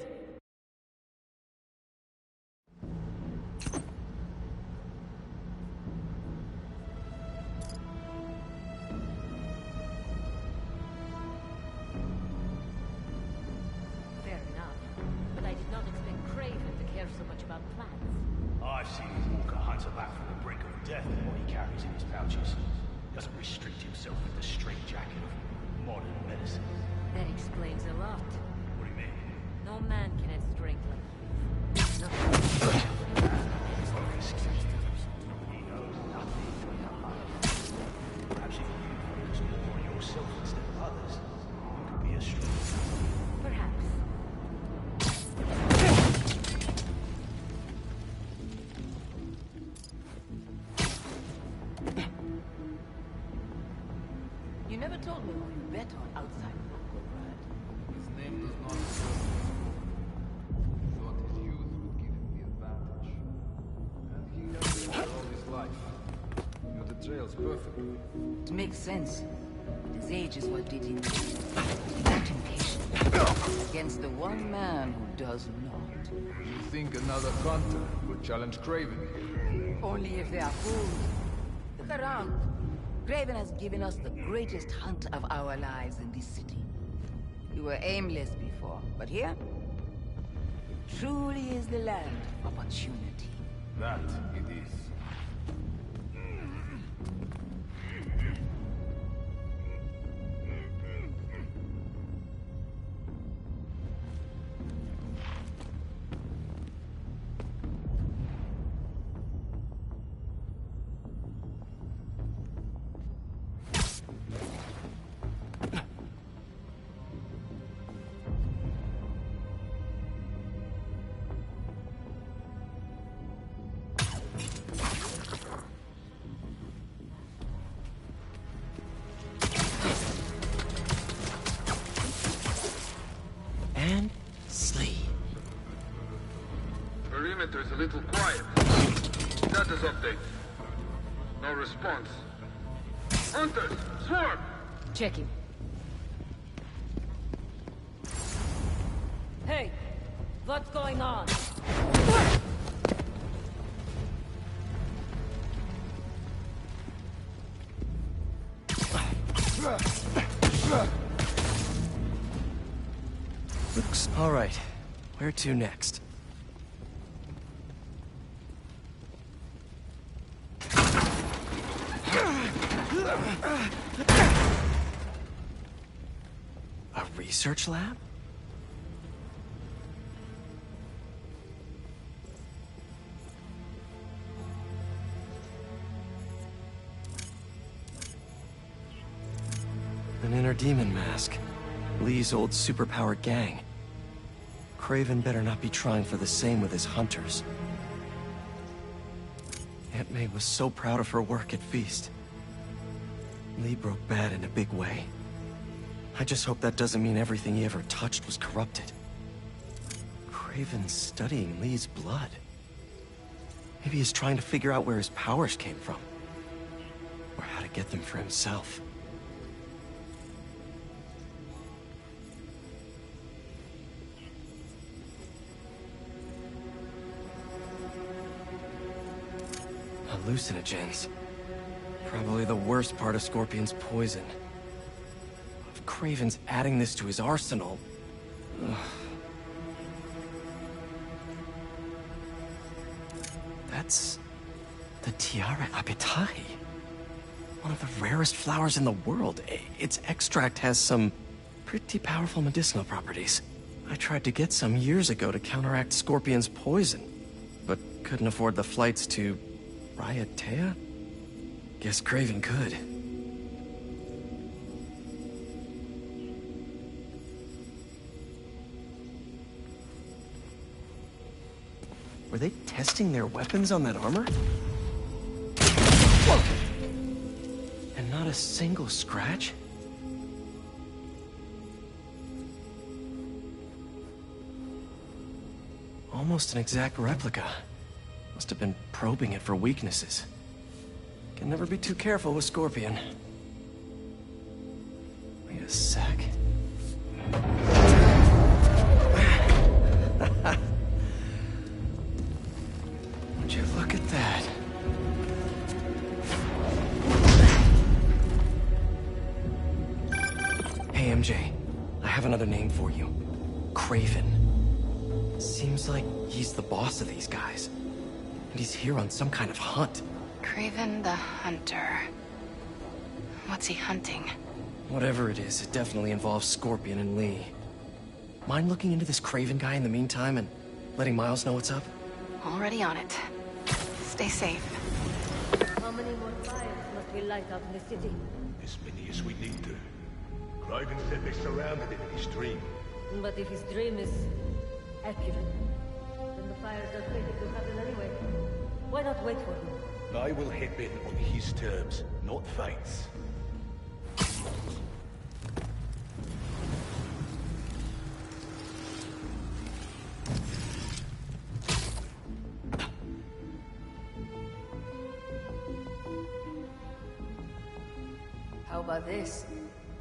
Fair enough, but I did not expect Craven to care so much about plants. I've seen Walker hunt back from the brink of death with what he carries in his pouches. Doesn't restrict himself with the straitjacket of modern medicine. That explains a lot. What do you mean? No man can have strength like his. Nothing. Focus. He knows nothing but the hunt. Perhaps if you focus more on yourself instead of others, you could be as strong. Perhaps. You never told me who you bet on outside Rocco, Brad. His name does not serve me. He thought his youth would give him the advantage. And he has been all his life. Your trail's perfect. It makes sense. But his age is what did him. He got impatient. Against the one man who does not. You think another hunter would challenge Craven? Only if they are fools. Look around. Craven has given us the greatest hunt of our lives in this city. We were aimless before, but here, it truly is the land of opportunity. That it is. And Slee. Perimeter is a little quiet. Status update. No response. Hunters, swarm! Checking. Hey, what's going on? Looks all right. Where to next? A research lab? An inner demon mask. Lee's old superpowered gang. Craven better not be trying for the same with his hunters. Aunt May was so proud of her work at Feast. Lee broke bad in a big way. I just hope that doesn't mean everything he ever touched was corrupted. Craven's studying Lee's blood. Maybe he's trying to figure out where his powers came from. Or how to get them for himself. Hallucinogens. Probably the worst part of Scorpion's poison. If Kraven's adding this to his arsenal... Ugh. That's... the Tiara Apitai. One of the rarest flowers in the world. Its extract has some pretty powerful medicinal properties. I tried to get some years ago to counteract Scorpion's poison, but couldn't afford the flights to Raiatea? Guess Kraven could. Were they testing their weapons on that armor? Whoa! And not a single scratch? Almost an exact replica. Must have been probing it for weaknesses. Can never be too careful with Scorpion. Wait a sec. Would you look at that? Hey, MJ. I have another name for you. Kraven. Seems like he's the boss of these guys. And he's here on some kind of hunt. Kraven the Hunter. What's he hunting? Whatever it is, it definitely involves Scorpion and Lee. Mind looking into this Kraven guy in the meantime and letting Miles know what's up? Already on it. Stay safe. How many more fires must we light up in the city? As many as we need to. Kraven said they surrounded him in his dream. But if his dream is accurate, then the fires are fated to happen anyway. Why not wait for him? I will hit in on his terms, not fate's. How about this?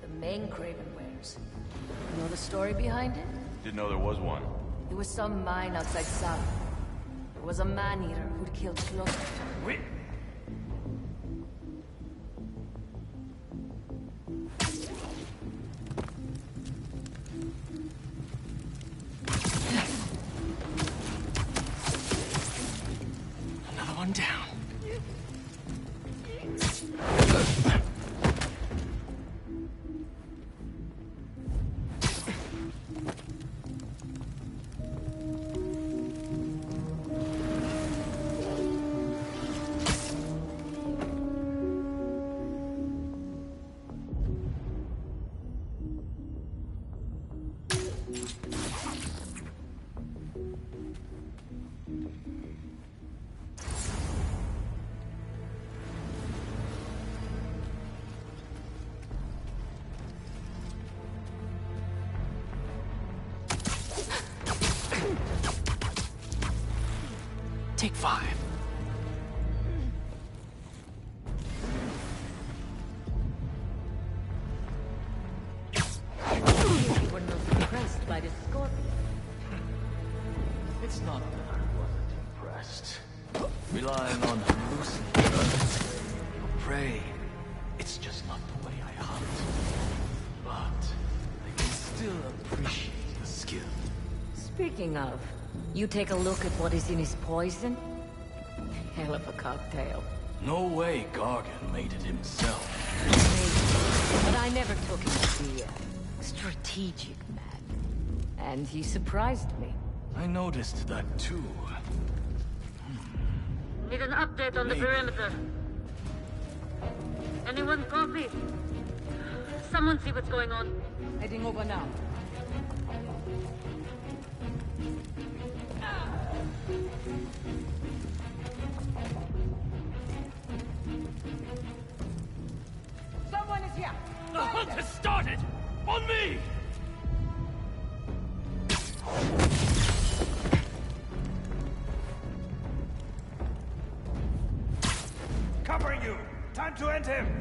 The main Kraven wears. You know the story behind it? Didn't know there was one. It was some mine outside Sala. There was a man-eater who'd killed close. Wait. Another one down. Take 5. You were not impressed by the Scorpion. It's not that I wasn't impressed. Relying on hallucinogens for prey, it's just not the way I hunt. But I can still appreciate the skill. Speaking of, you take a look at what is in his poison? Hell of a cocktail. No way Gargan made it himself. Maybe, but I never took him to be a strategic man. And he surprised me. I noticed that too. Need an update on the perimeter. Anyone copy? Someone see what's going on. Heading over now. Someone is here! The hunt has started! On me! Covering you! Time to end him!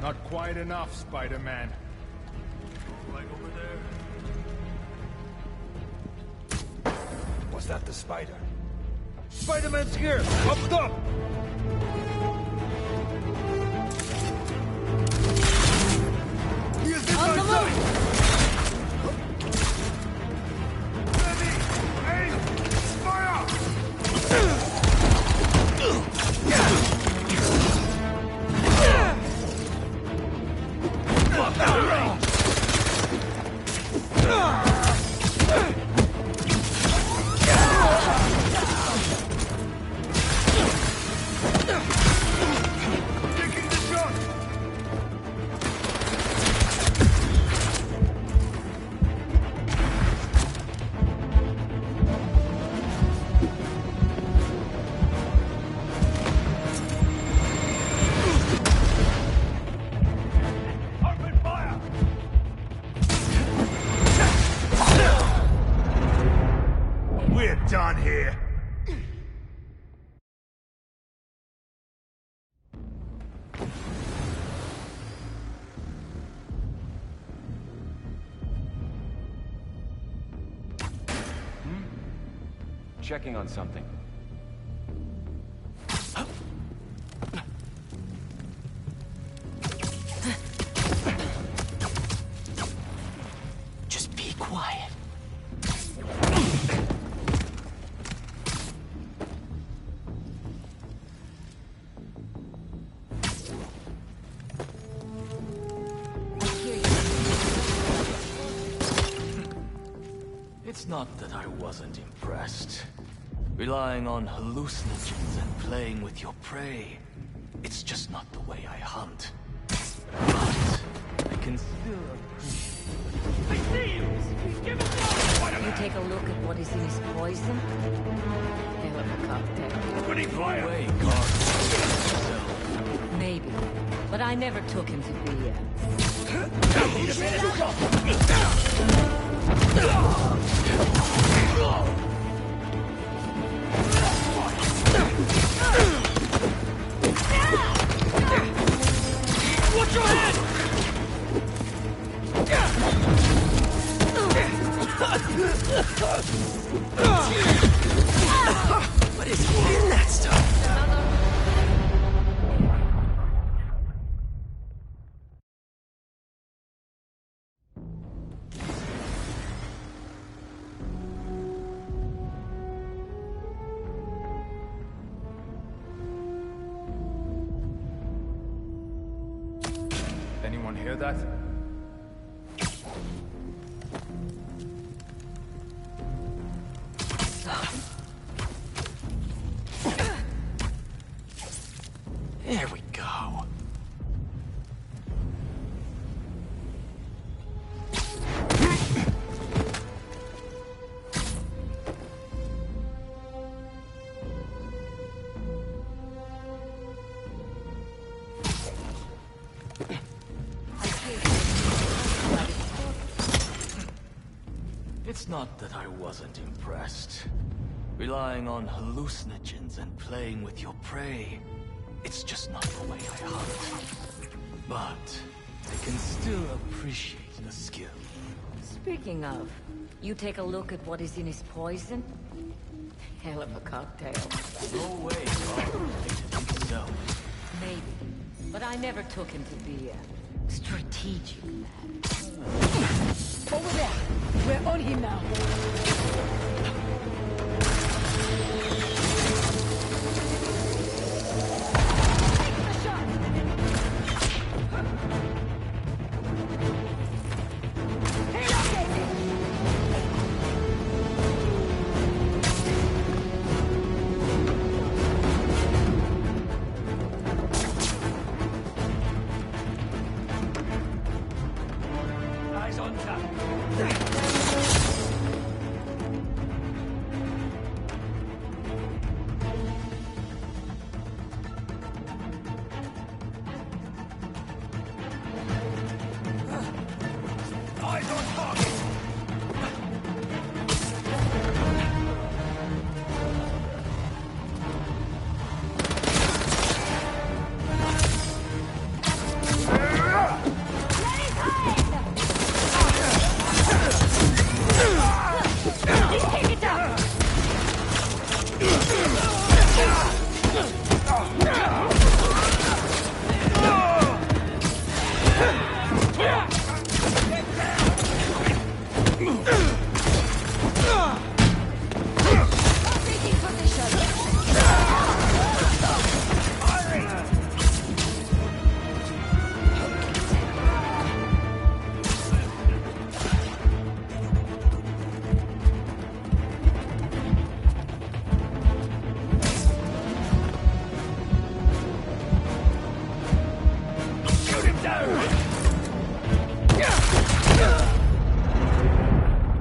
Not quite enough, Spider-Man. Right over there. Was that the spider? Spider-Man's here! Up top! He is in my sight! Ready! Aim! Fire! We're done here. Checking on something. Just be quiet. It's not that I wasn't impressed. Relying on hallucinogens and playing with your prey. It's just not the way I hunt. But I can still appreciate... I see you! Give it up! You take a look at what is in his poison? Hell of a cocktail. Opening fire! No way, guard. Maybe. But I never took him to be a... Watch your head! What is in that stuff? Anyone hear that? There we go. It's not that I wasn't impressed. Relying on hallucinogens and playing with your prey. It's just not the way I hunt. But I can still appreciate the skill. Speaking of, you take a look at what is in his poison? Hell of a cocktail. No way, Carl. I think so. Maybe. But I never took him to be a strategic man. Over there! We're on him now! eyes on top. Eyes on target!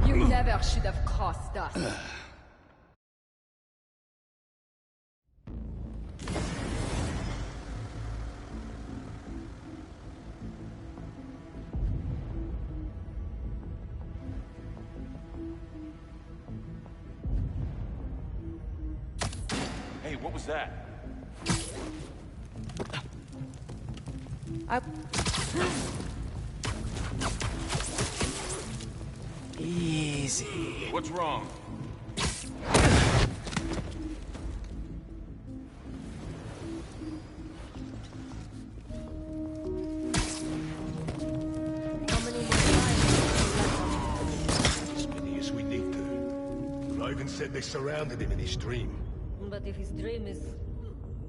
You never should have crossed us. Hey, what was that? Easy. What's wrong? As many as we need to. Raven said they surrounded him in his dream. But if his dream is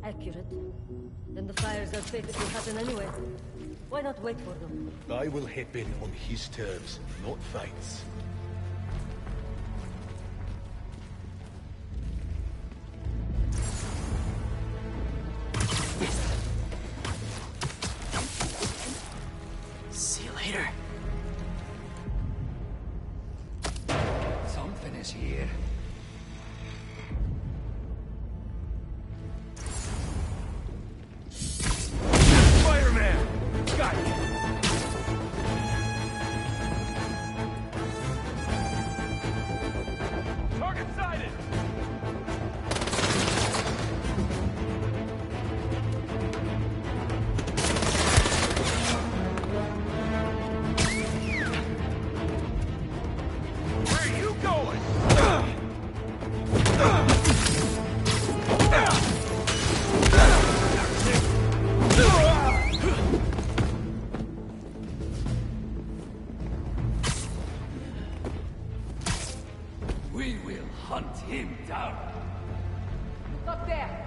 accurate, then the fires are fated to happen anyway. Why not wait for them? I will hip in on his terms, not fate's. See you later. Something is here. Fireman! Got it! Target sighted! Where are you going? We will hunt him down. Up there!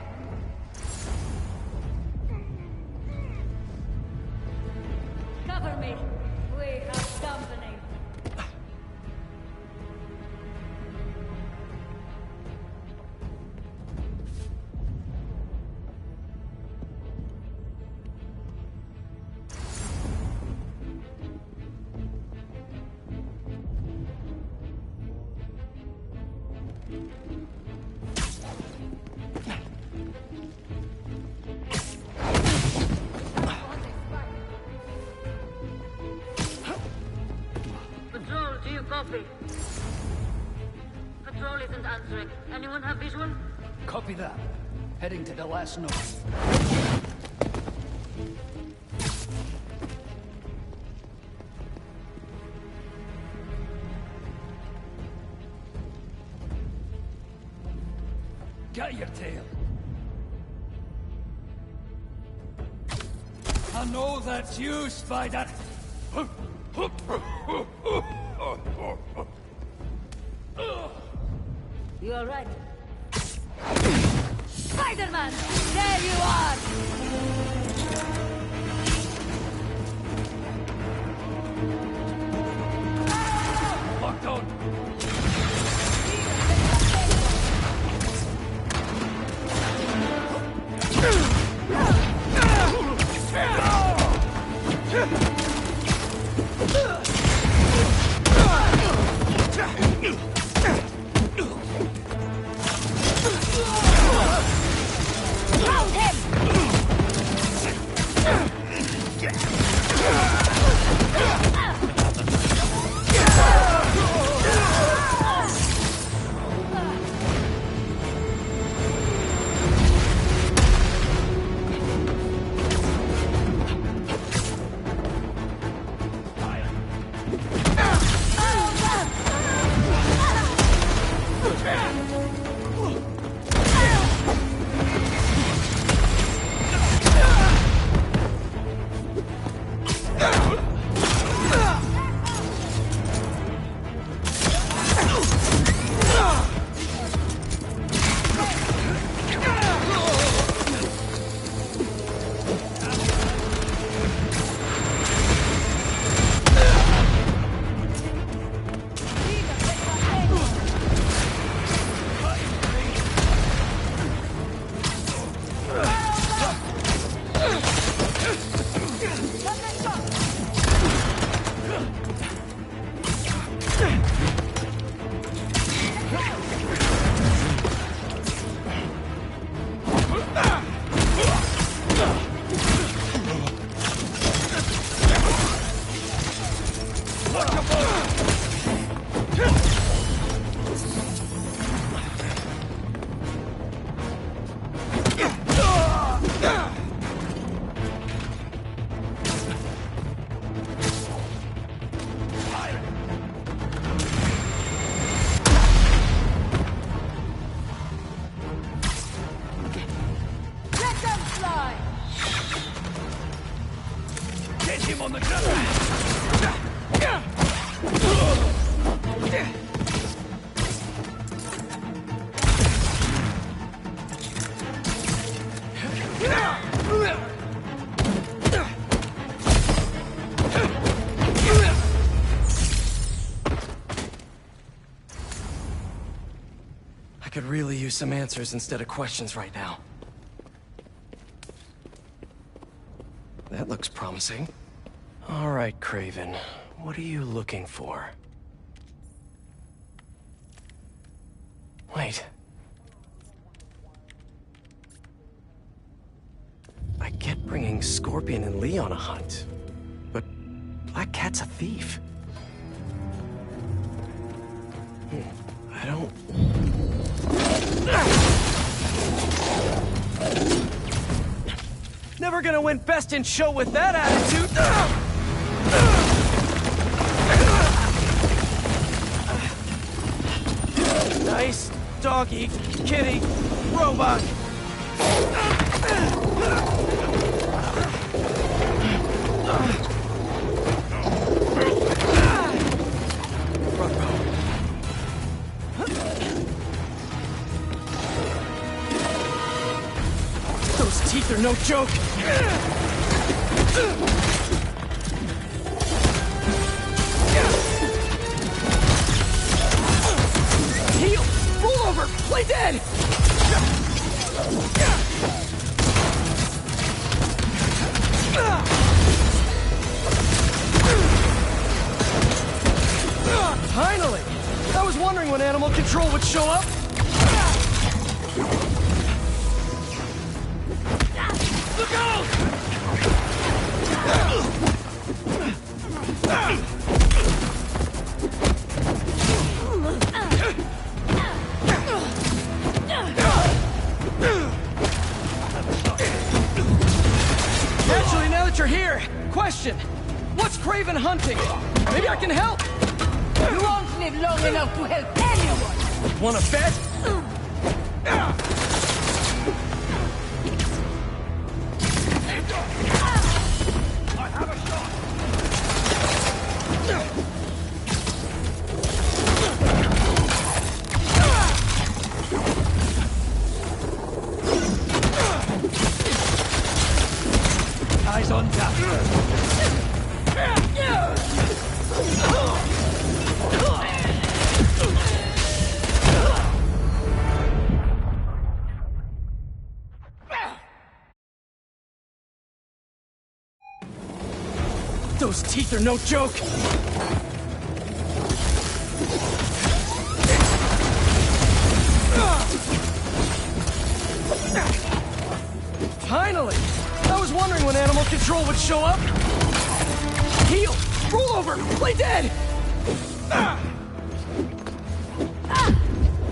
Cover me! We have company. Patrol, do you copy? Patrol isn't answering. Anyone have visual? Copy that. Heading to the last node. Got your tail. I know that's you, Spider. You all right? Spider-Man! There you are! Locked on. I could really use some answers instead of questions right now. That looks promising. All right, Kraven. What are you looking for? Wait. I get bringing Scorpion and Lee on a hunt, but Black Cat's a thief. I don't... Never gonna win Best in Show with that attitude! Nice doggy, kitty, robot! Those teeth are no joke! Heal! Roll over! Play dead! Finally! I was wondering when Animal Control would show up. Look out! Actually, now that you're here, question. What's Kraven hunting? Maybe I can help. You won't live long enough to help anyone! Wanna bet? I have a shot! Eyes on top. Those teeth are no joke! Finally! I was wondering when Animal Control would show up. Heal! Roll over! Play dead!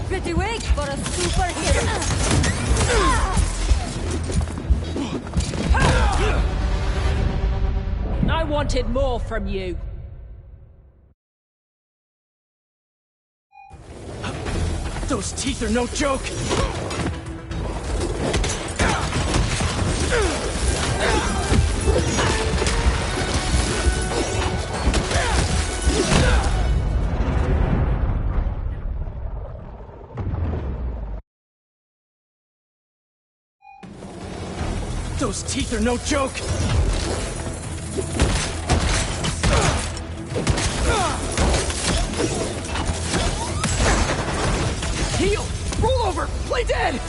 Pretty weak for a superhero. I wanted more from you. Those teeth are no joke! Those teeth are no joke! Heal! Roll over! Play dead!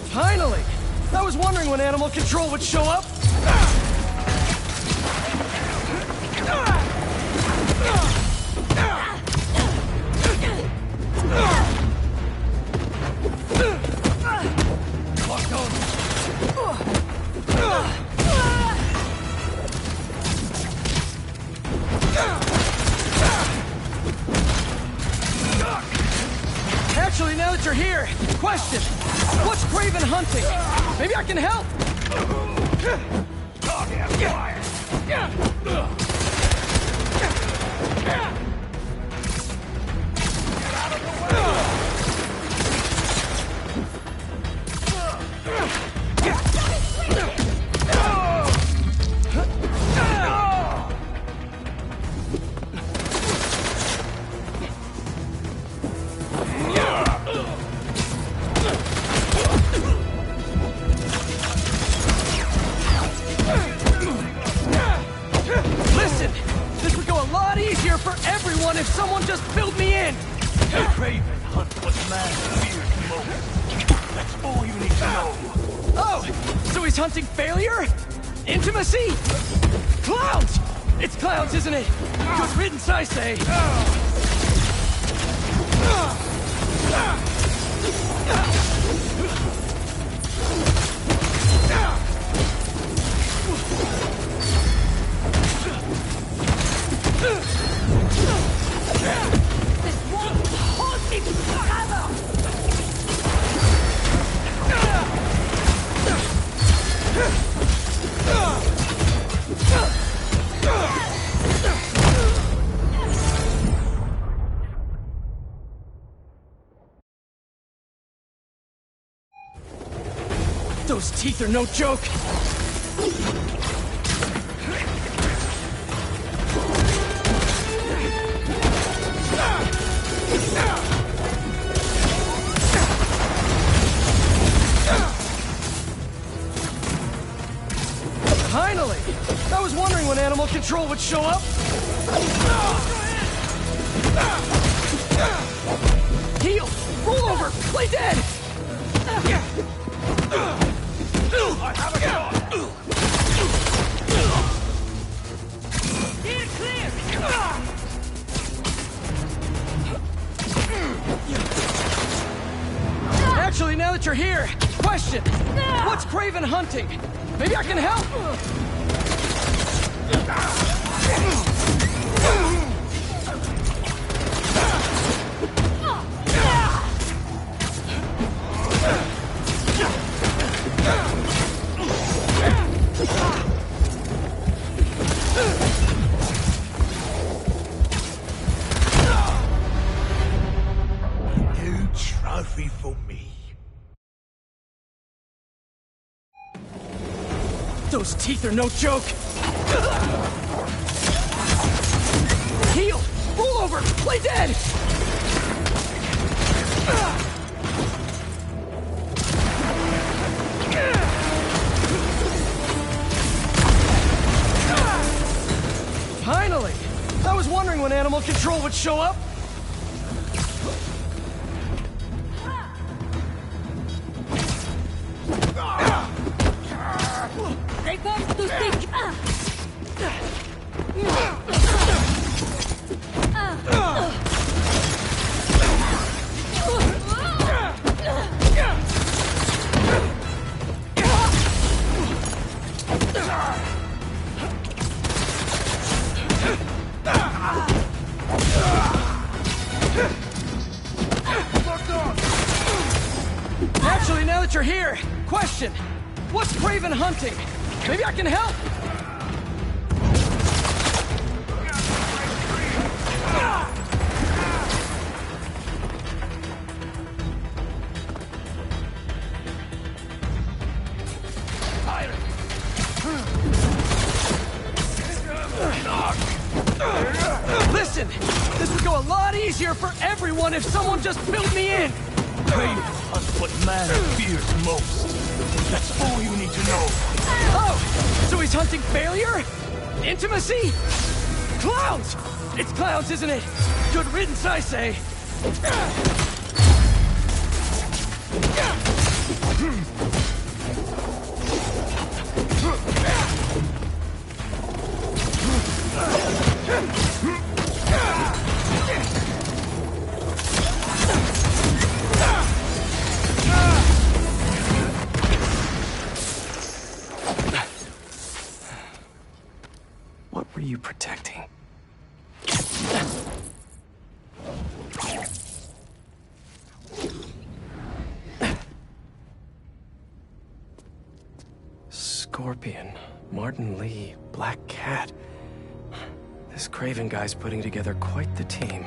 Finally! I was wondering when Animal Control would show up. Actually, now that you're here, question. What's Craven hunting? Maybe I can help! Listen, this would go a lot easier for everyone if someone just filled me in! The Craven hunt what man fears most. That's all you need to know. Oh, so he's hunting failure? Intimacy? Clowns! It's clowns, isn't it? Good riddance, I say. This won't hold me forever! Those teeth are no joke! Finally! I was wondering when Animal Control would show up. Heal! Roll over! Play dead! I have a shot! Steer clear! Actually, now that you're here, question. What's Craven hunting? Maybe I can help? New trophy for me. Those teeth are no joke! Heal! Roll over! Play dead! Finally! I was wondering when Animal Control would show up. They come to stick! that you're here, question. What's Craven hunting? Maybe I can help? Listen, this would go a lot easier for everyone if someone just filled me in. Craven hunts what man fears most. That's all you need to know. Oh, so he's hunting failure? Intimacy? Clowns! It's clowns, isn't it? Good riddance, I say. What were you protecting? Scorpion, Martin Lee, Black Cat. This Craven guy's putting together quite the team.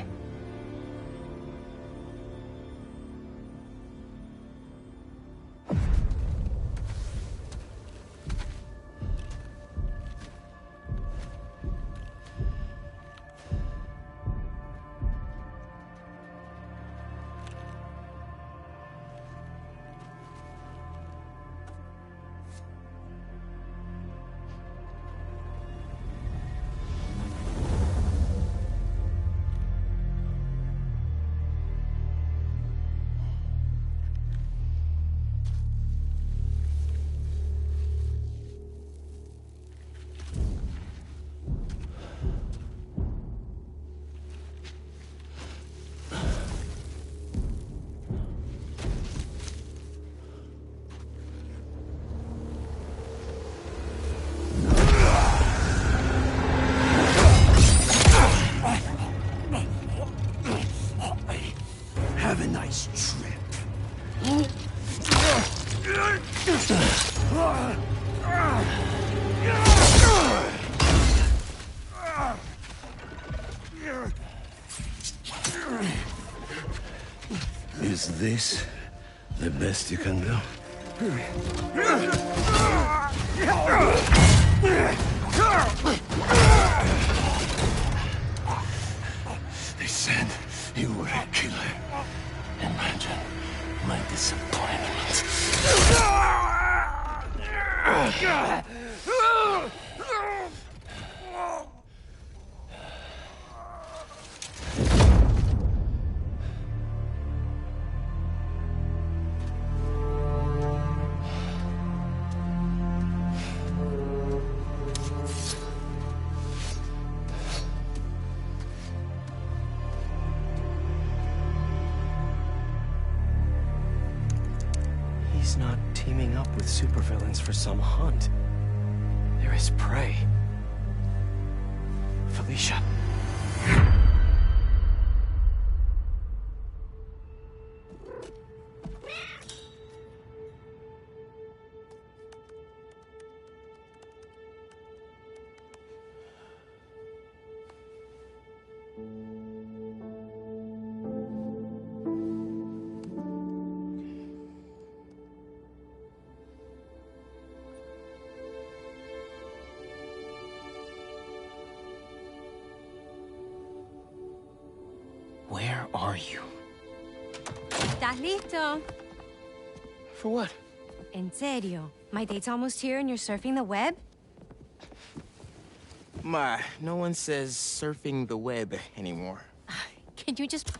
Have a nice trip. Is this the best you can do? They said you were a killer. Imagine my disappointment. He's not teaming up with supervillains for some hunt. There is prey. Felicia. Where are you? ¿Estás listo? For what? En serio? My date's almost here and you're surfing the web? Ma, no one says surfing the web anymore. Can you just